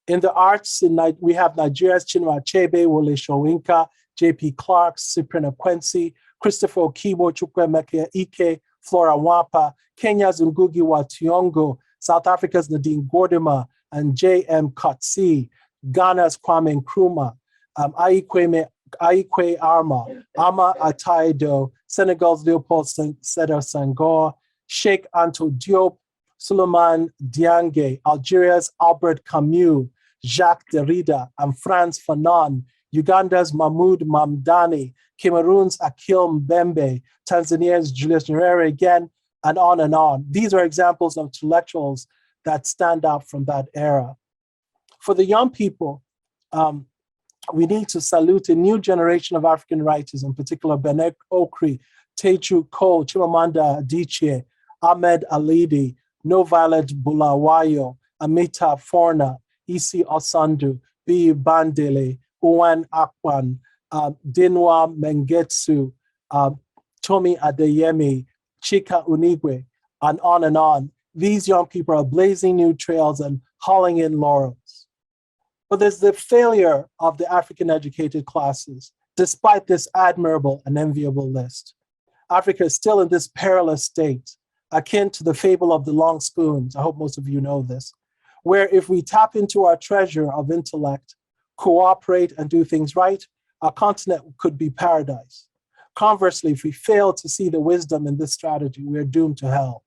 In the arts, we have Nigeria's Chinua Achebe, Wole Soyinka, J.P. Clark, Cyprian Akwensi, Christopher Okibo, Chukwuemeka Ike, Flora Wapa, Kenya's Ngugi wa Thiong'o, South Africa's Nadine Gordimer, and J.M. Kotsi, Ghana's Kwame Nkrumah, Aikwe Arma, Ama Ataido, Senegal's Leopold Sédar Senghor, Sheikh Anta Diop, Suleiman Diangue, Algeria's Albert Camus, Jacques Derrida, and Frantz Fanon, Uganda's Mahmoud Mamdani, Cameroon's Akil Mbembe, Tanzania's Julius Nyerere again, and on and on. These are examples of intellectuals that stand out from that era. For the young people, we need to salute a new generation of African writers, in particular Benek Okri, Teju Cole, Chimamanda Adichie, Ahmed Alidi, No Violet Bulawayo, Amita Forna, Isi Osandu, B. Bandele, Uwan Akwan, Dinwa Mengetsu, Tomi Adeyemi, Chika Unigwe, and on and on. These young people are blazing new trails and hauling in laurels. But there's the failure of the African educated classes, despite this admirable and enviable list. Africa is still in this perilous state, akin to the fable of the long spoons. I hope most of you know this, where if we tap into our treasure of intellect, cooperate and do things right, our continent could be paradise. Conversely, if we fail to see the wisdom in this strategy, we are doomed to hell.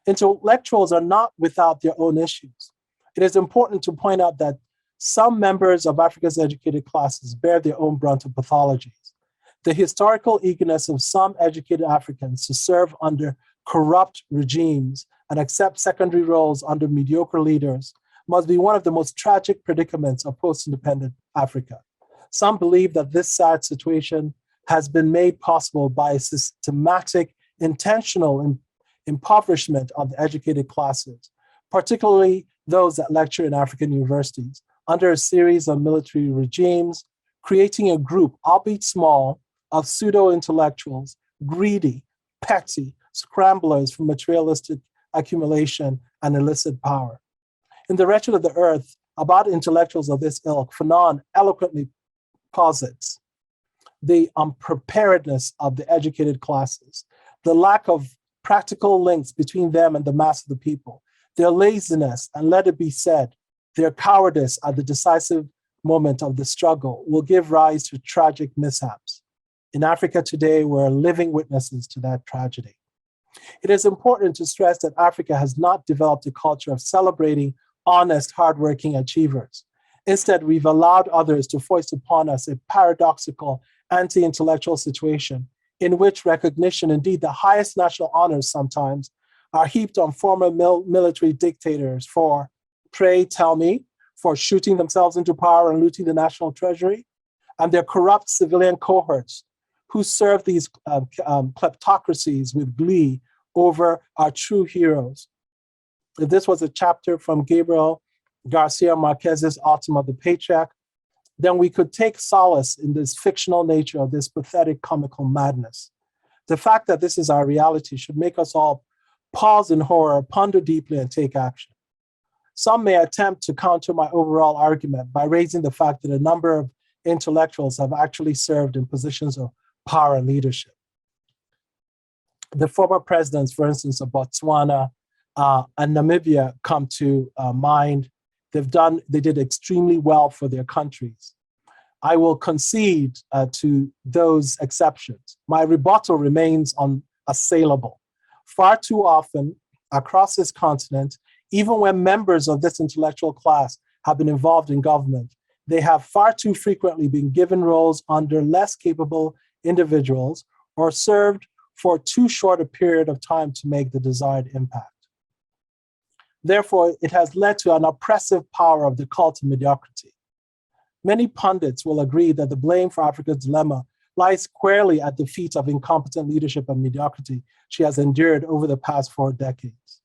Intellectuals are not without their own issues. It is important to point out that some members of Africa's educated classes bear their own brunt of pathologies. The historical eagerness of some educated Africans to serve under corrupt regimes and accept secondary roles under mediocre leaders must be one of the most tragic predicaments of post-independent Africa. Some believe that this sad situation has been made possible by a systematic, intentional impoverishment of the educated classes, particularly those that lecture in African universities, under a series of military regimes, creating a group, albeit small, of pseudo-intellectuals, greedy, petty, scramblers for materialistic accumulation and illicit power. In The Wretched of the Earth, about intellectuals of this ilk, Fanon eloquently posits the unpreparedness of the educated classes, the lack of practical links between them and the mass of the people, their laziness, and let it be said, their cowardice at the decisive moment of the struggle will give rise to tragic mishaps. In Africa today, we're living witnesses to that tragedy. It is important to stress that Africa has not developed a culture of celebrating honest, hardworking achievers. Instead, we've allowed others to foist upon us a paradoxical anti-intellectual situation in which recognition, indeed the highest national honors sometimes, are heaped on former military dictators for, pray tell me, for shooting themselves into power and looting the national treasury, and their corrupt civilian cohorts who serve these kleptocracies with glee over our true heroes. If this was a chapter from Gabriel Garcia Marquez's Autumn of the Patriarch, then we could take solace in this fictional nature of this pathetic comical madness. The fact that this is our reality should make us all pause in horror, ponder deeply, and take action. Some may attempt to counter my overall argument by raising the fact that a number of intellectuals have actually served in positions of power and leadership. The former presidents, for instance, of Botswana and Namibia come to mind. They did extremely well for their countries. I will concede to those exceptions. My rebuttal remains unassailable. Far too often across this continent, even when members of this intellectual class have been involved in government, they have far too frequently been given roles under less capable individuals or served for too short a period of time to make the desired impact. Therefore, it has led to an oppressive power of the cult of mediocrity. Many pundits will agree that the blame for Africa's dilemma lies squarely at the feet of incompetent leadership and mediocrity she has endured over the past 4 decades.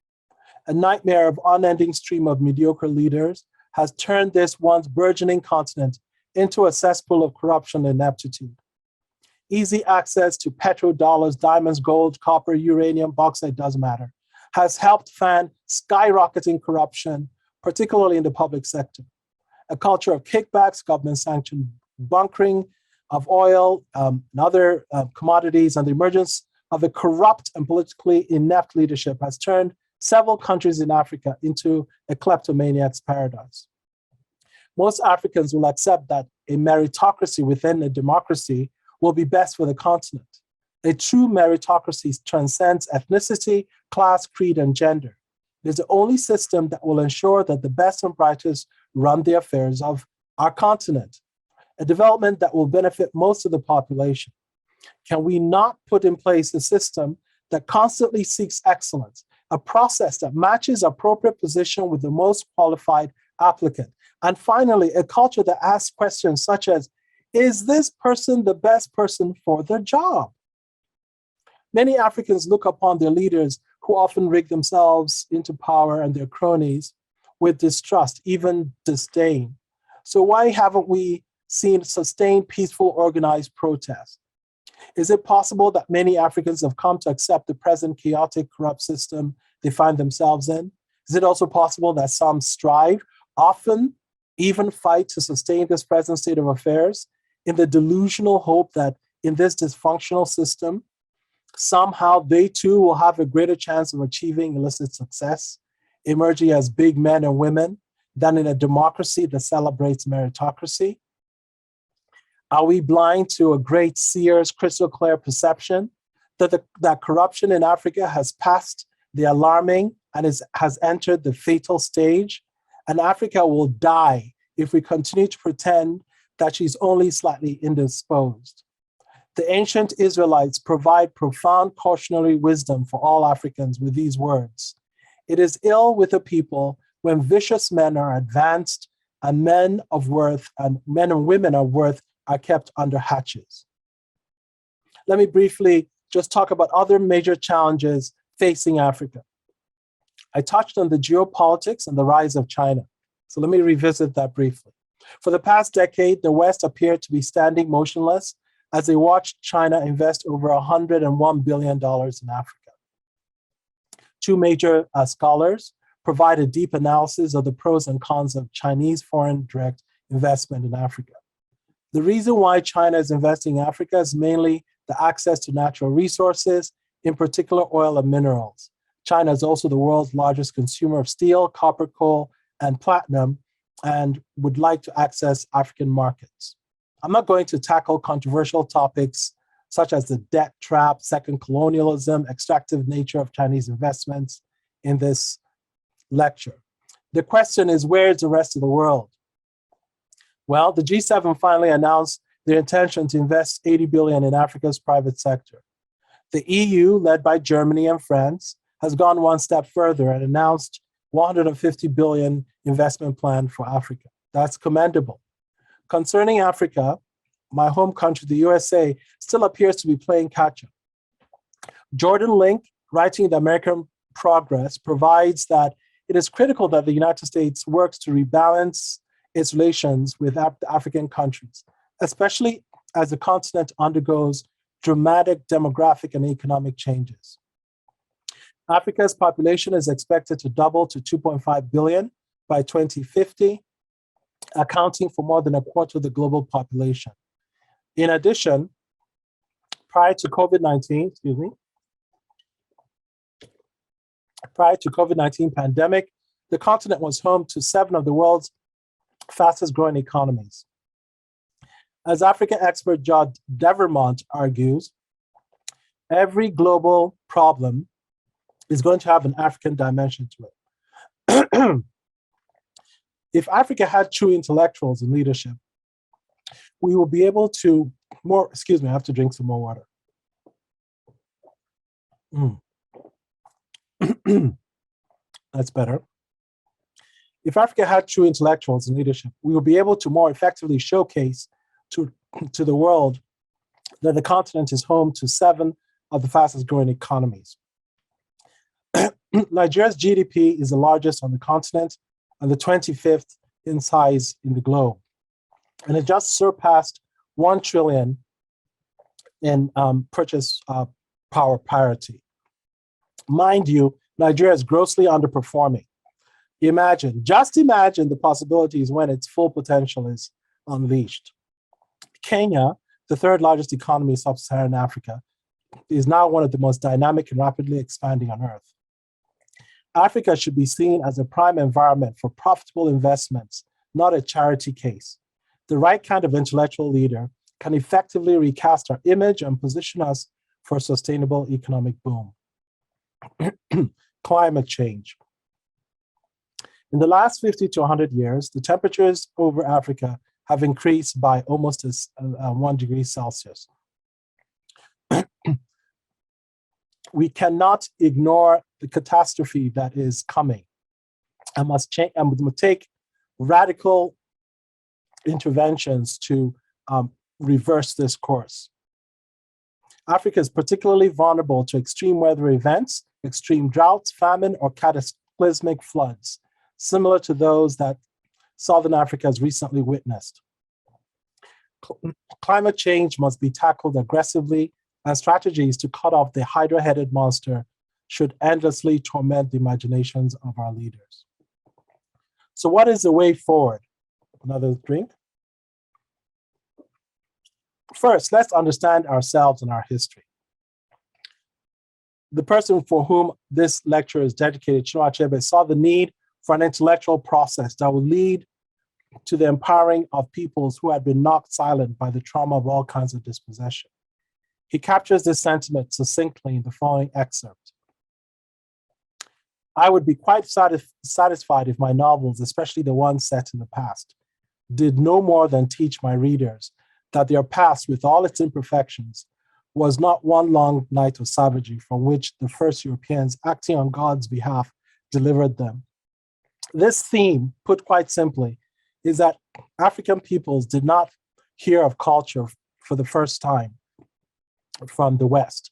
A nightmare of unending stream of mediocre leaders has turned this once burgeoning continent into a cesspool of corruption and ineptitude. Easy access to petrodollars, diamonds, gold, copper, uranium, bauxite, doesn't matter, has helped fan skyrocketing corruption, particularly in the public sector. A culture of kickbacks, government-sanctioned bunkering of oil and other commodities, and the emergence of a corrupt and politically inept leadership has turned several countries in Africa into a kleptomaniac's paradise. Most Africans will accept that a meritocracy within a democracy will be best for the continent. A true meritocracy transcends ethnicity, class, creed, and gender. It is the only system that will ensure that the best and brightest run the affairs of our continent, a development that will benefit most of the population. Can we not put in place a system that constantly seeks excellence, a process that matches appropriate position with the most qualified applicant, And finally, a culture that asks questions such as, is this person the best person for the job? Many Africans look upon their leaders who often rig themselves into power and their cronies with distrust, even disdain. So why haven't we seen sustained, peaceful, organized protest? Is it possible that many Africans have come to accept the present chaotic, corrupt system they find themselves in? Is it also possible that some strive, often even fight to sustain this present state of affairs in the delusional hope that in this dysfunctional system, somehow they too will have a greater chance of achieving illicit success, emerging as big men and women than in a democracy that celebrates meritocracy? Are we blind to a great seer's crystal clear perception that corruption in Africa has passed the alarming and has entered the fatal stage? And Africa will die if we continue to pretend that she's only slightly indisposed. The ancient Israelites provide profound cautionary wisdom for all Africans with these words. It is ill with a people when vicious men are advanced and men and women of worth are kept under hatches. Let me briefly just talk about other major challenges facing Africa. I touched on the geopolitics and the rise of China. So let me revisit that briefly. For the past decade, the West appeared to be standing motionless as they watched China invest over $101 billion in Africa. Two major scholars provide a deep analysis of the pros and cons of Chinese foreign direct investment in Africa. The reason why China is investing in Africa is mainly the access to natural resources, in particular oil and minerals. China is also the world's largest consumer of steel, copper, coal, and platinum, and would like to access African markets. I'm not going to tackle controversial topics such as the debt trap, second colonialism, extractive nature of Chinese investments in this lecture. The question is, where is the rest of the world? Well, the G7 finally announced their intention to invest 80 billion in Africa's private sector. The EU, led by Germany and France, has gone one step further and announced 150 billion investment plan for Africa. That's commendable. Concerning Africa, my home country, the USA, still appears to be playing catch-up. Jordan Link, writing the American Progress, provides that it is critical that the United States works to rebalance its relations with African countries, especially as the continent undergoes dramatic demographic and economic changes. Africa's population is expected to double to 2.5 billion by 2050, accounting for more than a quarter of the global population. In addition, prior to COVID-19 pandemic, the continent was home to 7 of the world's fastest growing economies. As African expert John Devermont argues, every global problem is going to have an African dimension to it. If Africa had true intellectuals in leadership, we will be able to I have to drink some more water. That's better. If Africa had true intellectuals in leadership, we will be able to more effectively showcase to the world that the continent is home to 7 of the fastest growing economies. Nigeria's GDP is the largest on the continent and the 25th in size in the globe. And it just surpassed 1 trillion in purchase power parity. Mind you, Nigeria is grossly underperforming. Just imagine the possibilities when its full potential is unleashed. Kenya, the 3rd largest economy in sub-Saharan Africa, is now one of the most dynamic and rapidly expanding on earth. Africa should be seen as a prime environment for profitable investments, not a charity case. The right kind of intellectual leader can effectively recast our image and position us for a sustainable economic boom. Climate change. In the last 50 to 100 years, the temperatures over Africa have increased by almost 1 degree Celsius. We cannot ignore the catastrophe that is coming and must take radical interventions to reverse this course. Africa is particularly vulnerable to extreme weather events, extreme droughts, famine, or cataclysmic floods, similar to those that Southern Africa has recently witnessed. Climate change must be tackled aggressively, and strategies to cut off the hydra-headed monster should endlessly torment the imaginations of our leaders. So what is the way forward? Another drink? First, let's understand ourselves and our history. The person for whom this lecture is dedicated, Chidi Achebe, saw the need for an intellectual process that would lead to the empowering of peoples who had been knocked silent by the trauma of all kinds of dispossession. He captures this sentiment succinctly in the following excerpt. I would be quite satisfied if my novels, especially the ones set in the past, did no more than teach my readers that their past, with all its imperfections, was not one long night of savagery from which the first Europeans, acting on God's behalf, delivered them. This theme, put quite simply, is that African peoples did not hear of culture for the first time from the West,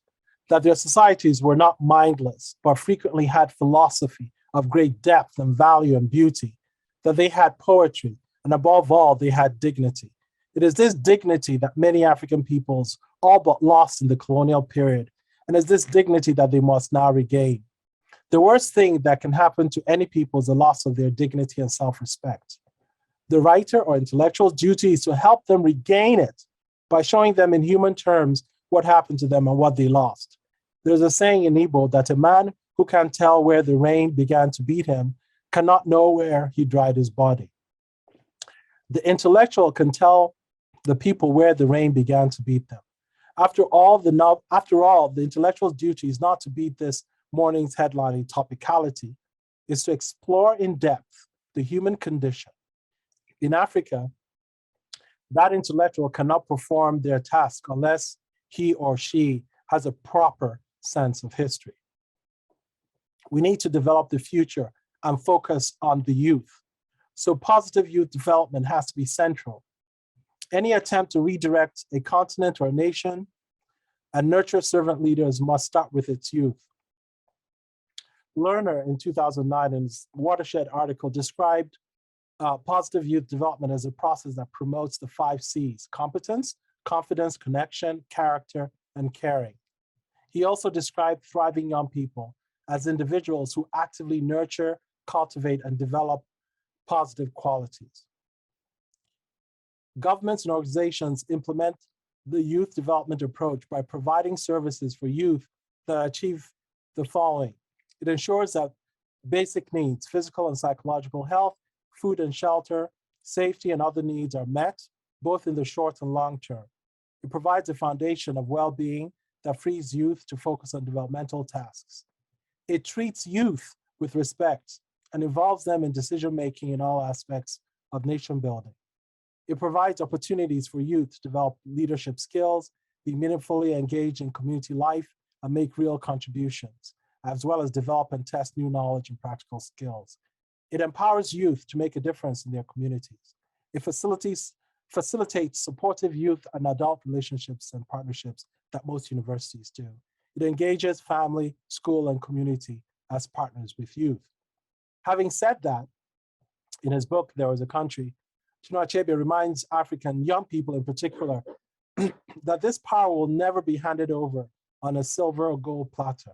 that their societies were not mindless, but frequently had philosophy of great depth and value and beauty, that they had poetry, and above all, they had dignity. It is this dignity that many African peoples all but lost in the colonial period, and it's this dignity that they must now regain. The worst thing that can happen to any people is the loss of their dignity and self-respect. The writer or intellectual's duty is to help them regain it by showing them in human terms what happened to them and what they lost. There's a saying in Igbo that a man who can't tell where the rain began to beat him cannot know where he dried his body. The intellectual can tell the people where the rain began to beat them. After all, the intellectual's duty is not to beat this morning's headlining topicality, is to explore in depth the human condition. In Africa, that intellectual cannot perform their task unless he or she has a proper sense of history. We need to develop the future and focus on the youth. So positive youth development has to be central. Any attempt to redirect a continent or a nation and nurture servant leaders must start with its youth. Lerner in 2009 in his Watershed article described positive youth development as a process that promotes the 5 C's: competence, confidence, connection, character, and caring. He also described thriving young people as individuals who actively nurture, cultivate, and develop positive qualities. Governments and organizations implement the youth development approach by providing services for youth that achieve the following. It ensures that basic needs, physical and psychological health, food and shelter, safety, and other needs are met, both in the short and long term. It provides a foundation of well-being that frees youth to focus on developmental tasks. It treats youth with respect and involves them in decision-making in all aspects of nation building. It provides opportunities for youth to develop leadership skills, be meaningfully engaged in community life, and make real contributions, as well as develop and test new knowledge and practical skills. It empowers youth to make a difference in their communities. It facilitates supportive youth and adult relationships and partnerships that most universities do. It engages family, school, and community as partners with youth. Having said that, in his book, There Was a Country, Chidi Achebe reminds African young people in particular that this power will never be handed over on a silver or gold platter.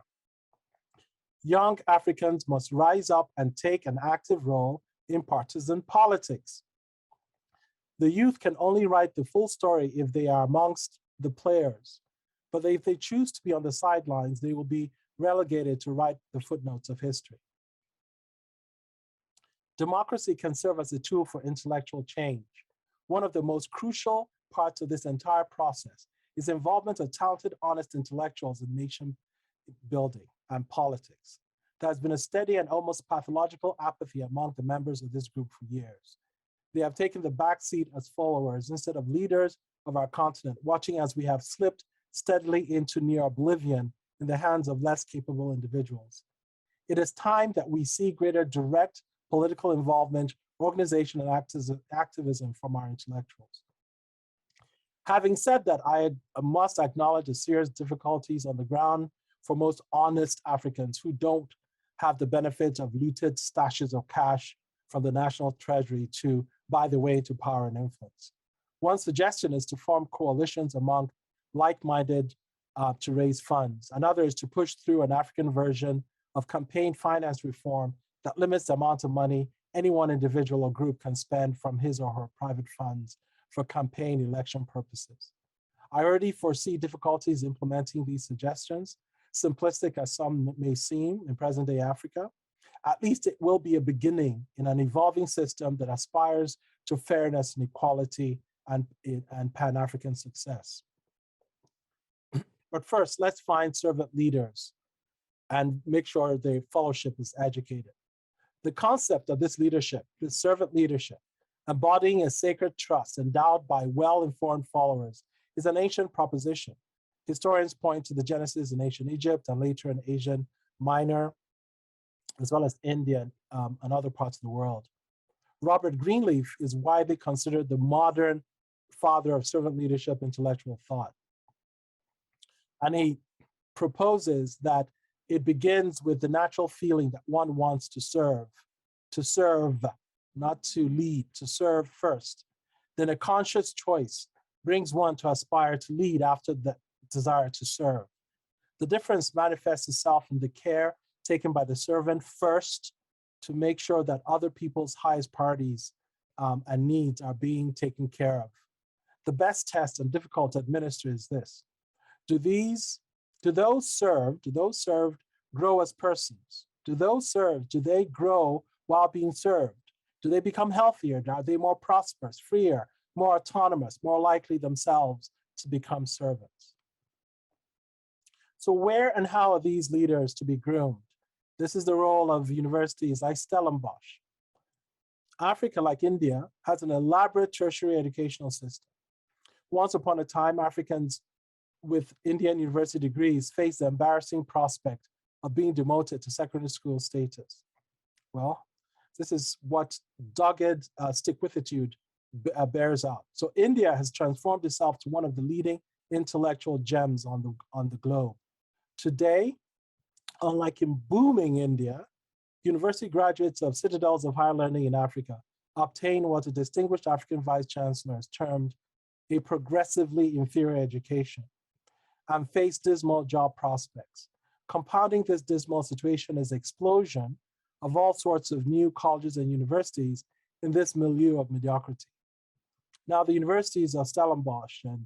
Young Africans must rise up and take an active role in partisan politics. The youth can only write the full story if they are amongst the players, but if they choose to be on the sidelines, they will be relegated to write the footnotes of history. Democracy can serve as a tool for intellectual change. One of the most crucial parts of this entire process is involvement of talented, honest intellectuals in nation building and politics. There has been a steady and almost pathological apathy among the members of this group for years. They have taken the back seat as followers instead of leaders of our continent, watching as we have slipped steadily into near oblivion in the hands of less capable individuals. It is time that we see greater direct political involvement organization, and activism from our intellectuals. Having said that, I must acknowledge the serious difficulties on the ground for most honest Africans who don't have the benefit of looted stashes of cash from the national treasury to buy the way to power and influence. One suggestion is to form coalitions among like-minded to raise funds. Another is to push through an African version of campaign finance reform that limits the amount of money any one individual or group can spend from his or her private funds for campaign election purposes. I already foresee difficulties implementing these suggestions, simplistic as some may seem in present-day Africa. At least it will be a beginning in an evolving system that aspires to fairness and equality and Pan-African success. But first, let's find servant leaders and make sure the fellowship is educated. The concept of this leadership, this servant leadership, embodying a sacred trust endowed by well-informed followers, is an ancient proposition. Historians point to the genesis in ancient Egypt and later in Asian Minor, as well as India and other parts of the world. Robert Greenleaf is widely considered the modern father of servant leadership intellectual thought. And he proposes that it begins with the natural feeling that one wants to serve, not to lead, to serve first. Then a conscious choice brings one to aspire to lead after the desire to serve. The difference manifests itself in the care taken by the servant first to make sure that other people's highest priorities and needs are being taken care of. The best test and difficult to administer is this. Do those served grow as persons? Do they grow while being served? Do they become healthier? Are they more prosperous, freer, more autonomous, more likely themselves to become servants? So where and how are these leaders to be groomed? This is the role of universities like Stellenbosch. Africa, like India, has an elaborate tertiary educational system. Once upon a time, Africans with Indian university degrees faced the embarrassing prospect of being demoted to secondary school status. Well, this is what dogged stick-with-itude bears out. So India has transformed itself to one of the leading intellectual gems on the globe. Today, unlike in booming India, university graduates of citadels of higher learning in Africa obtain what a distinguished African Vice Chancellor has termed a progressively inferior education and face dismal job prospects. Compounding this dismal situation is the explosion of all sorts of new colleges and universities in this milieu of mediocrity. Now, the universities of Stellenbosch and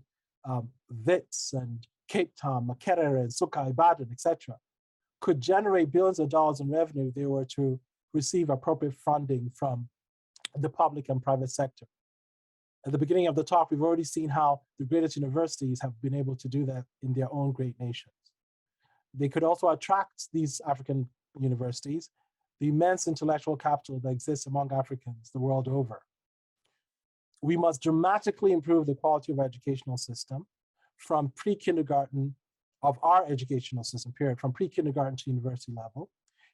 Wits and Cape Town, Makerere, Suka, Ibadan, etc., could generate billions of dollars in revenue if they were to receive appropriate funding from the public and private sector. At the beginning of the talk, we've already seen how the greatest universities have been able to do that in their own great nations. They could also attract these African universities, the immense intellectual capital that exists among Africans the world over. We must dramatically improve the quality of our educational system from pre-kindergarten, of our educational system, period, from pre-kindergarten to university level,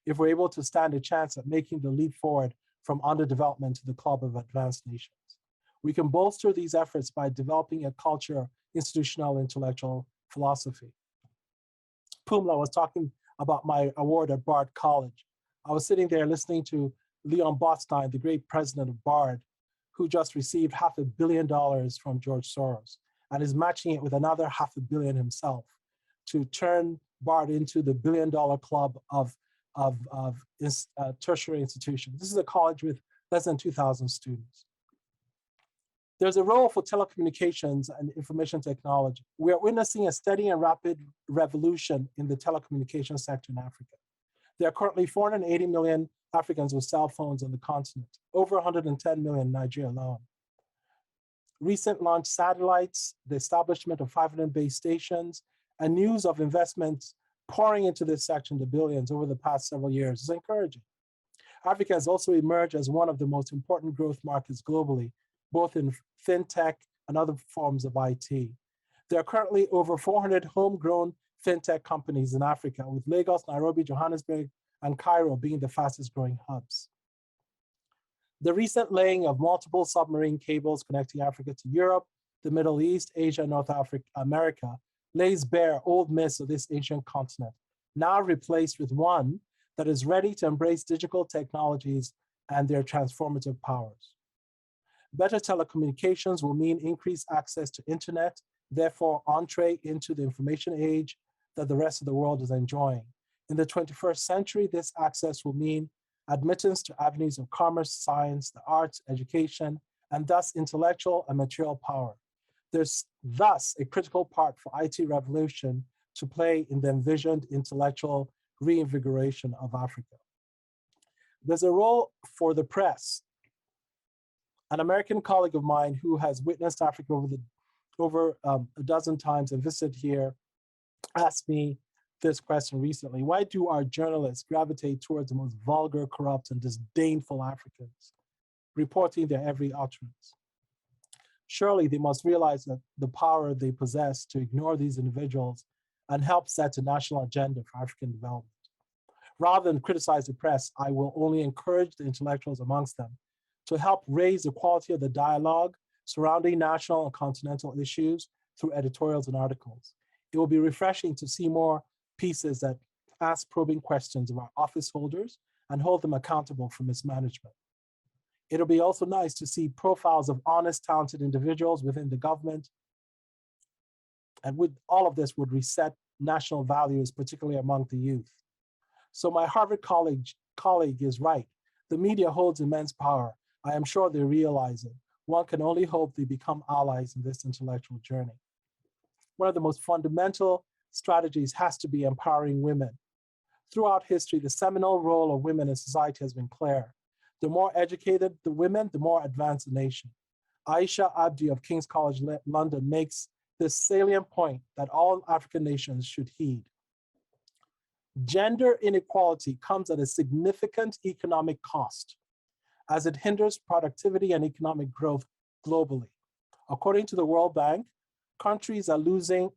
if we're able to stand a chance at making the leap forward from underdevelopment to the club of advanced nations. We can bolster these efforts by developing a culture of institutional intellectual philosophy. Pumla was talking about my award at Bard College. I was sitting there listening to Leon Botstein, the great president of Bard, who just received $500 million from George Soros and is matching it with another $500 million himself to turn Bard into the billion-dollar club of tertiary institutions. This is a college with less than 2,000 students. There's a role for telecommunications and information technology. We are witnessing a steady and rapid revolution in the telecommunications sector in Africa. There are currently 480 million Africans with cell phones on the continent, over 110 million in Nigeria alone. Recent launched satellites, the establishment of 500 base stations, and news of investments pouring into this sector in the billions over the past several years is encouraging. Africa has also emerged as one of the most important growth markets globally, both in fintech and other forms of IT. There are currently over 400 homegrown fintech companies in Africa, with Lagos, Nairobi, Johannesburg, and Cairo being the fastest growing hubs. The recent laying of multiple submarine cables connecting Africa to Europe, the Middle East, Asia, and North America lays bare old myths of this ancient continent, now replaced with one that is ready to embrace digital technologies and their transformative powers. Better telecommunications will mean increased access to internet, therefore entree into the information age that the rest of the world is enjoying. In the 21st century, this access will mean admittance to avenues of commerce, science, the arts, education, and thus intellectual and material power. There's thus a critical part for IT revolution to play in the envisioned intellectual reinvigoration of Africa. There's a role for the press. An American colleague of mine who has witnessed Africa over a dozen times and visited here asked me this question recently: why do our journalists gravitate towards the most vulgar, corrupt, and disdainful Africans, reporting their every utterance? Surely they must realize that the power they possess to ignore these individuals and help set a national agenda for African development. Rather than criticize the press, I will only encourage the intellectuals amongst them to help raise the quality of the dialogue surrounding national and continental issues through editorials and articles. It will be refreshing to see more pieces that ask probing questions of our office holders and hold them accountable for mismanagement. It'll be also nice to see profiles of honest, talented individuals within the government. And with all of this would reset national values, particularly among the youth. So my Harvard colleague is right. The media holds immense power. I am sure they realize it. One can only hope they become allies in this intellectual journey. One of the most fundamental strategies has to be empowering women. Throughout history, the seminal role of women in society has been clear. The more educated the women, the more advanced the nation. Aisha Abdi of King's College London makes this salient point that all African nations should heed. Gender inequality comes at a significant economic cost, as it hinders productivity and economic growth globally. According to the World Bank, countries are losing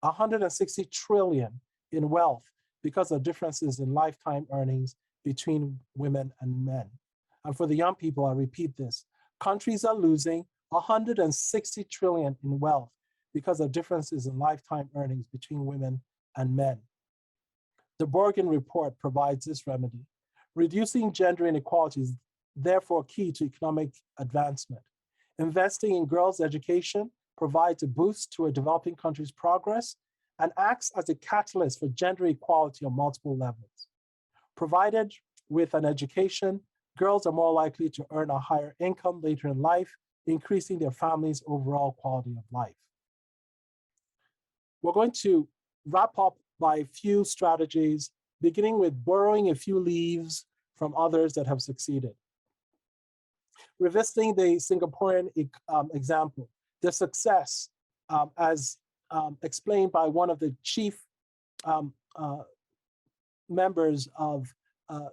160 trillion in wealth because of differences in lifetime earnings between women and men. And for the young people, I repeat this, countries are losing 160 trillion in wealth because of differences in lifetime earnings between women and men. The Borgen report provides this remedy. Reducing gender inequality is therefore key to economic advancement. Investing in girls' education provides a boost to a developing country's progress and acts as a catalyst for gender equality on multiple levels. Provided with an education, girls are more likely to earn a higher income later in life, increasing their family's overall quality of life. We're going to wrap up by a few strategies, beginning with borrowing a few leaves from others that have succeeded. Revisiting the Singaporean example, the success as explained by one of the chief members of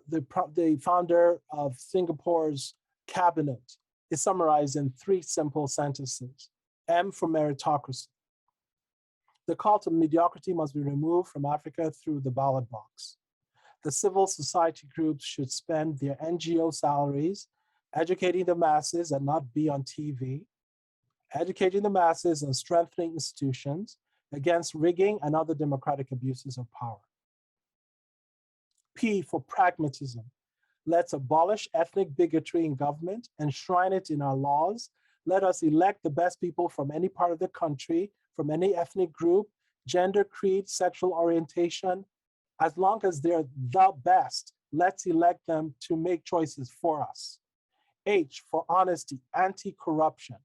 the founder of Singapore's cabinet is summarized in 3 simple sentences. M for meritocracy. The cult of mediocrity must be removed from Africa through the ballot box. The civil society groups should spend their NGO salaries educating the masses and not be on TV, educating the masses and strengthening institutions against rigging and other democratic abuses of power. P for pragmatism. Let's abolish ethnic bigotry in government, enshrine it in our laws. Let us elect the best people from any part of the country, from any ethnic group, gender, creed, sexual orientation. As long as they're the best, let's elect them to make choices for us. H for honesty, anti-corruption.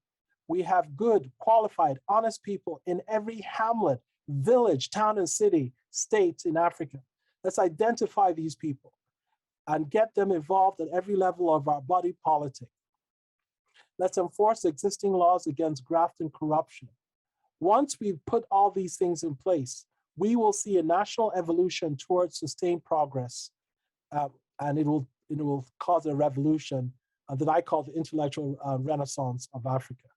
We have good, qualified, honest people in every hamlet, village, town, and city, state in Africa. Let's identify these people and get them involved at every level of our body politic. Let's enforce existing laws against graft and corruption. Once we've put all these things in place, we will see a national evolution towards sustained progress, and it will cause a revolution that I call the intellectual renaissance of Africa.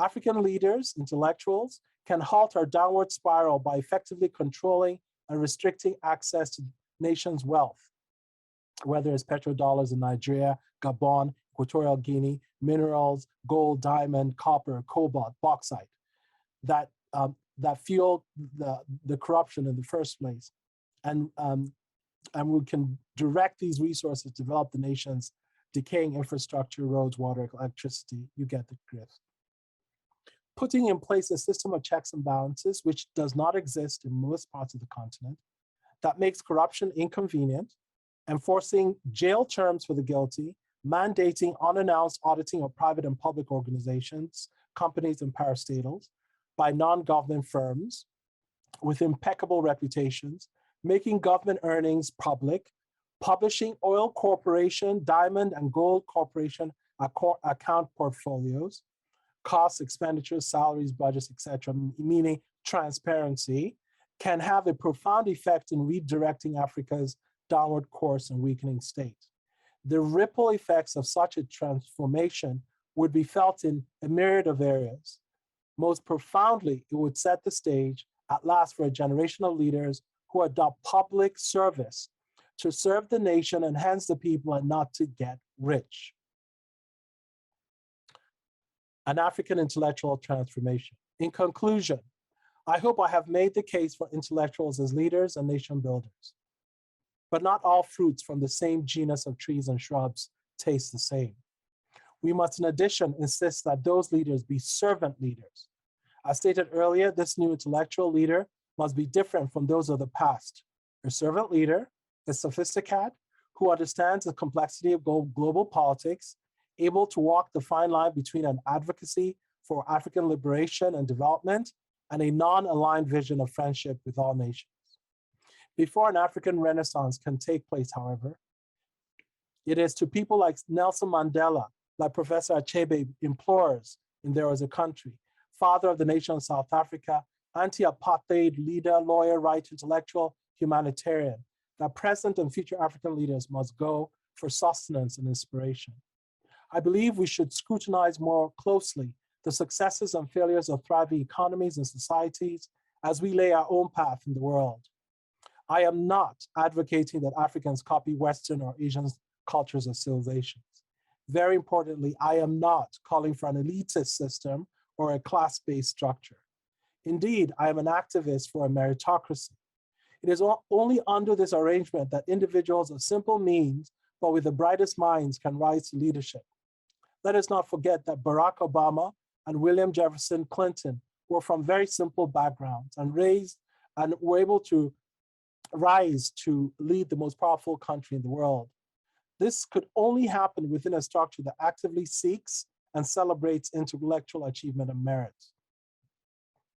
African leaders, intellectuals, can halt our downward spiral by effectively controlling and restricting access to the nation's wealth. whether it's petrodollars in Nigeria, Gabon, Equatorial Guinea, minerals, gold, diamond, copper, cobalt, bauxite, that fuel the corruption in the first place. And we can direct these resources to develop the nation's decaying infrastructure, roads, water, electricity. You get the drift. Putting in place a system of checks and balances, which does not exist in most parts of the continent, that makes corruption inconvenient, enforcing jail terms for the guilty, mandating unannounced auditing of private and public organizations, companies, and parastatals by non-government firms with impeccable reputations, making government earnings public, publishing oil corporation, diamond and gold corporation account portfolios, costs, expenditures, salaries, budgets, etc., meaning transparency, can have a profound effect in redirecting Africa's downward course and weakening state. The ripple effects of such a transformation would be felt in a myriad of areas. Most profoundly, it would set the stage at last for a generation of leaders who adopt public service to serve the nation and hence the people and not to get rich. An African intellectual transformation. In conclusion, I hope I have made the case for intellectuals as leaders and nation builders. But not all fruits from the same genus of trees and shrubs taste the same. We must, in addition, insist that those leaders be servant leaders. As stated earlier, this new intellectual leader must be different from those of the past. A servant leader, a sophisticate who understands the complexity of global politics, able to walk the fine line between an advocacy for African liberation and development and a non-aligned vision of friendship with all nations. Before an African Renaissance can take place, however, it is to people like Nelson Mandela, like Professor Achebe implores in There Was a Country, father of the nation of South Africa, anti-apartheid leader, lawyer, writer, intellectual, humanitarian, that present and future African leaders must go for sustenance and inspiration. I believe we should scrutinize more closely the successes and failures of thriving economies and societies as we lay our own path in the world. I am not advocating that Africans copy Western or Asian cultures or civilizations. Very importantly, I am not calling for an elitist system or a class-based structure. Indeed, I am an activist for a meritocracy. It is only under this arrangement that individuals of simple means, but with the brightest minds, can rise to leadership. Let us not forget that Barack Obama and William Jefferson Clinton were from very simple backgrounds and were able to rise to lead the most powerful country in the world. This could only happen within a structure that actively seeks and celebrates intellectual achievement and merit.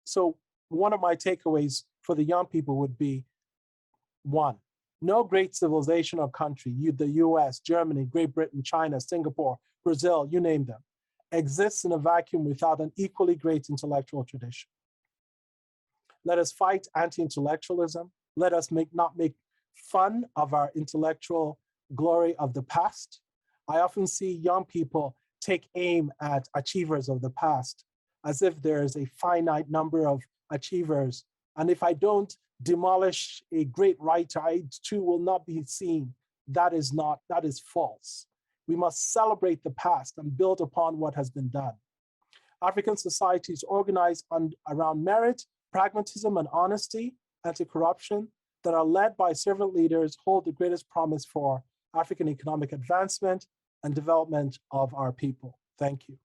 So one of my takeaways for the young people would be, 1, no great civilization or country, the US, Germany, Great Britain, China, Singapore, Brazil, you name them, exists in a vacuum without an equally great intellectual tradition. Let us fight anti-intellectualism. Let us not make fun of our intellectual glory of the past. I often see young people take aim at achievers of the past as if there is a finite number of achievers. And if I don't demolish a great writer, I too will not be seen. That is false. We must celebrate the past and build upon what has been done. African societies organized around merit, pragmatism, and honesty, anti-corruption, that are led by servant leaders hold the greatest promise for African economic advancement and development of our people. Thank you.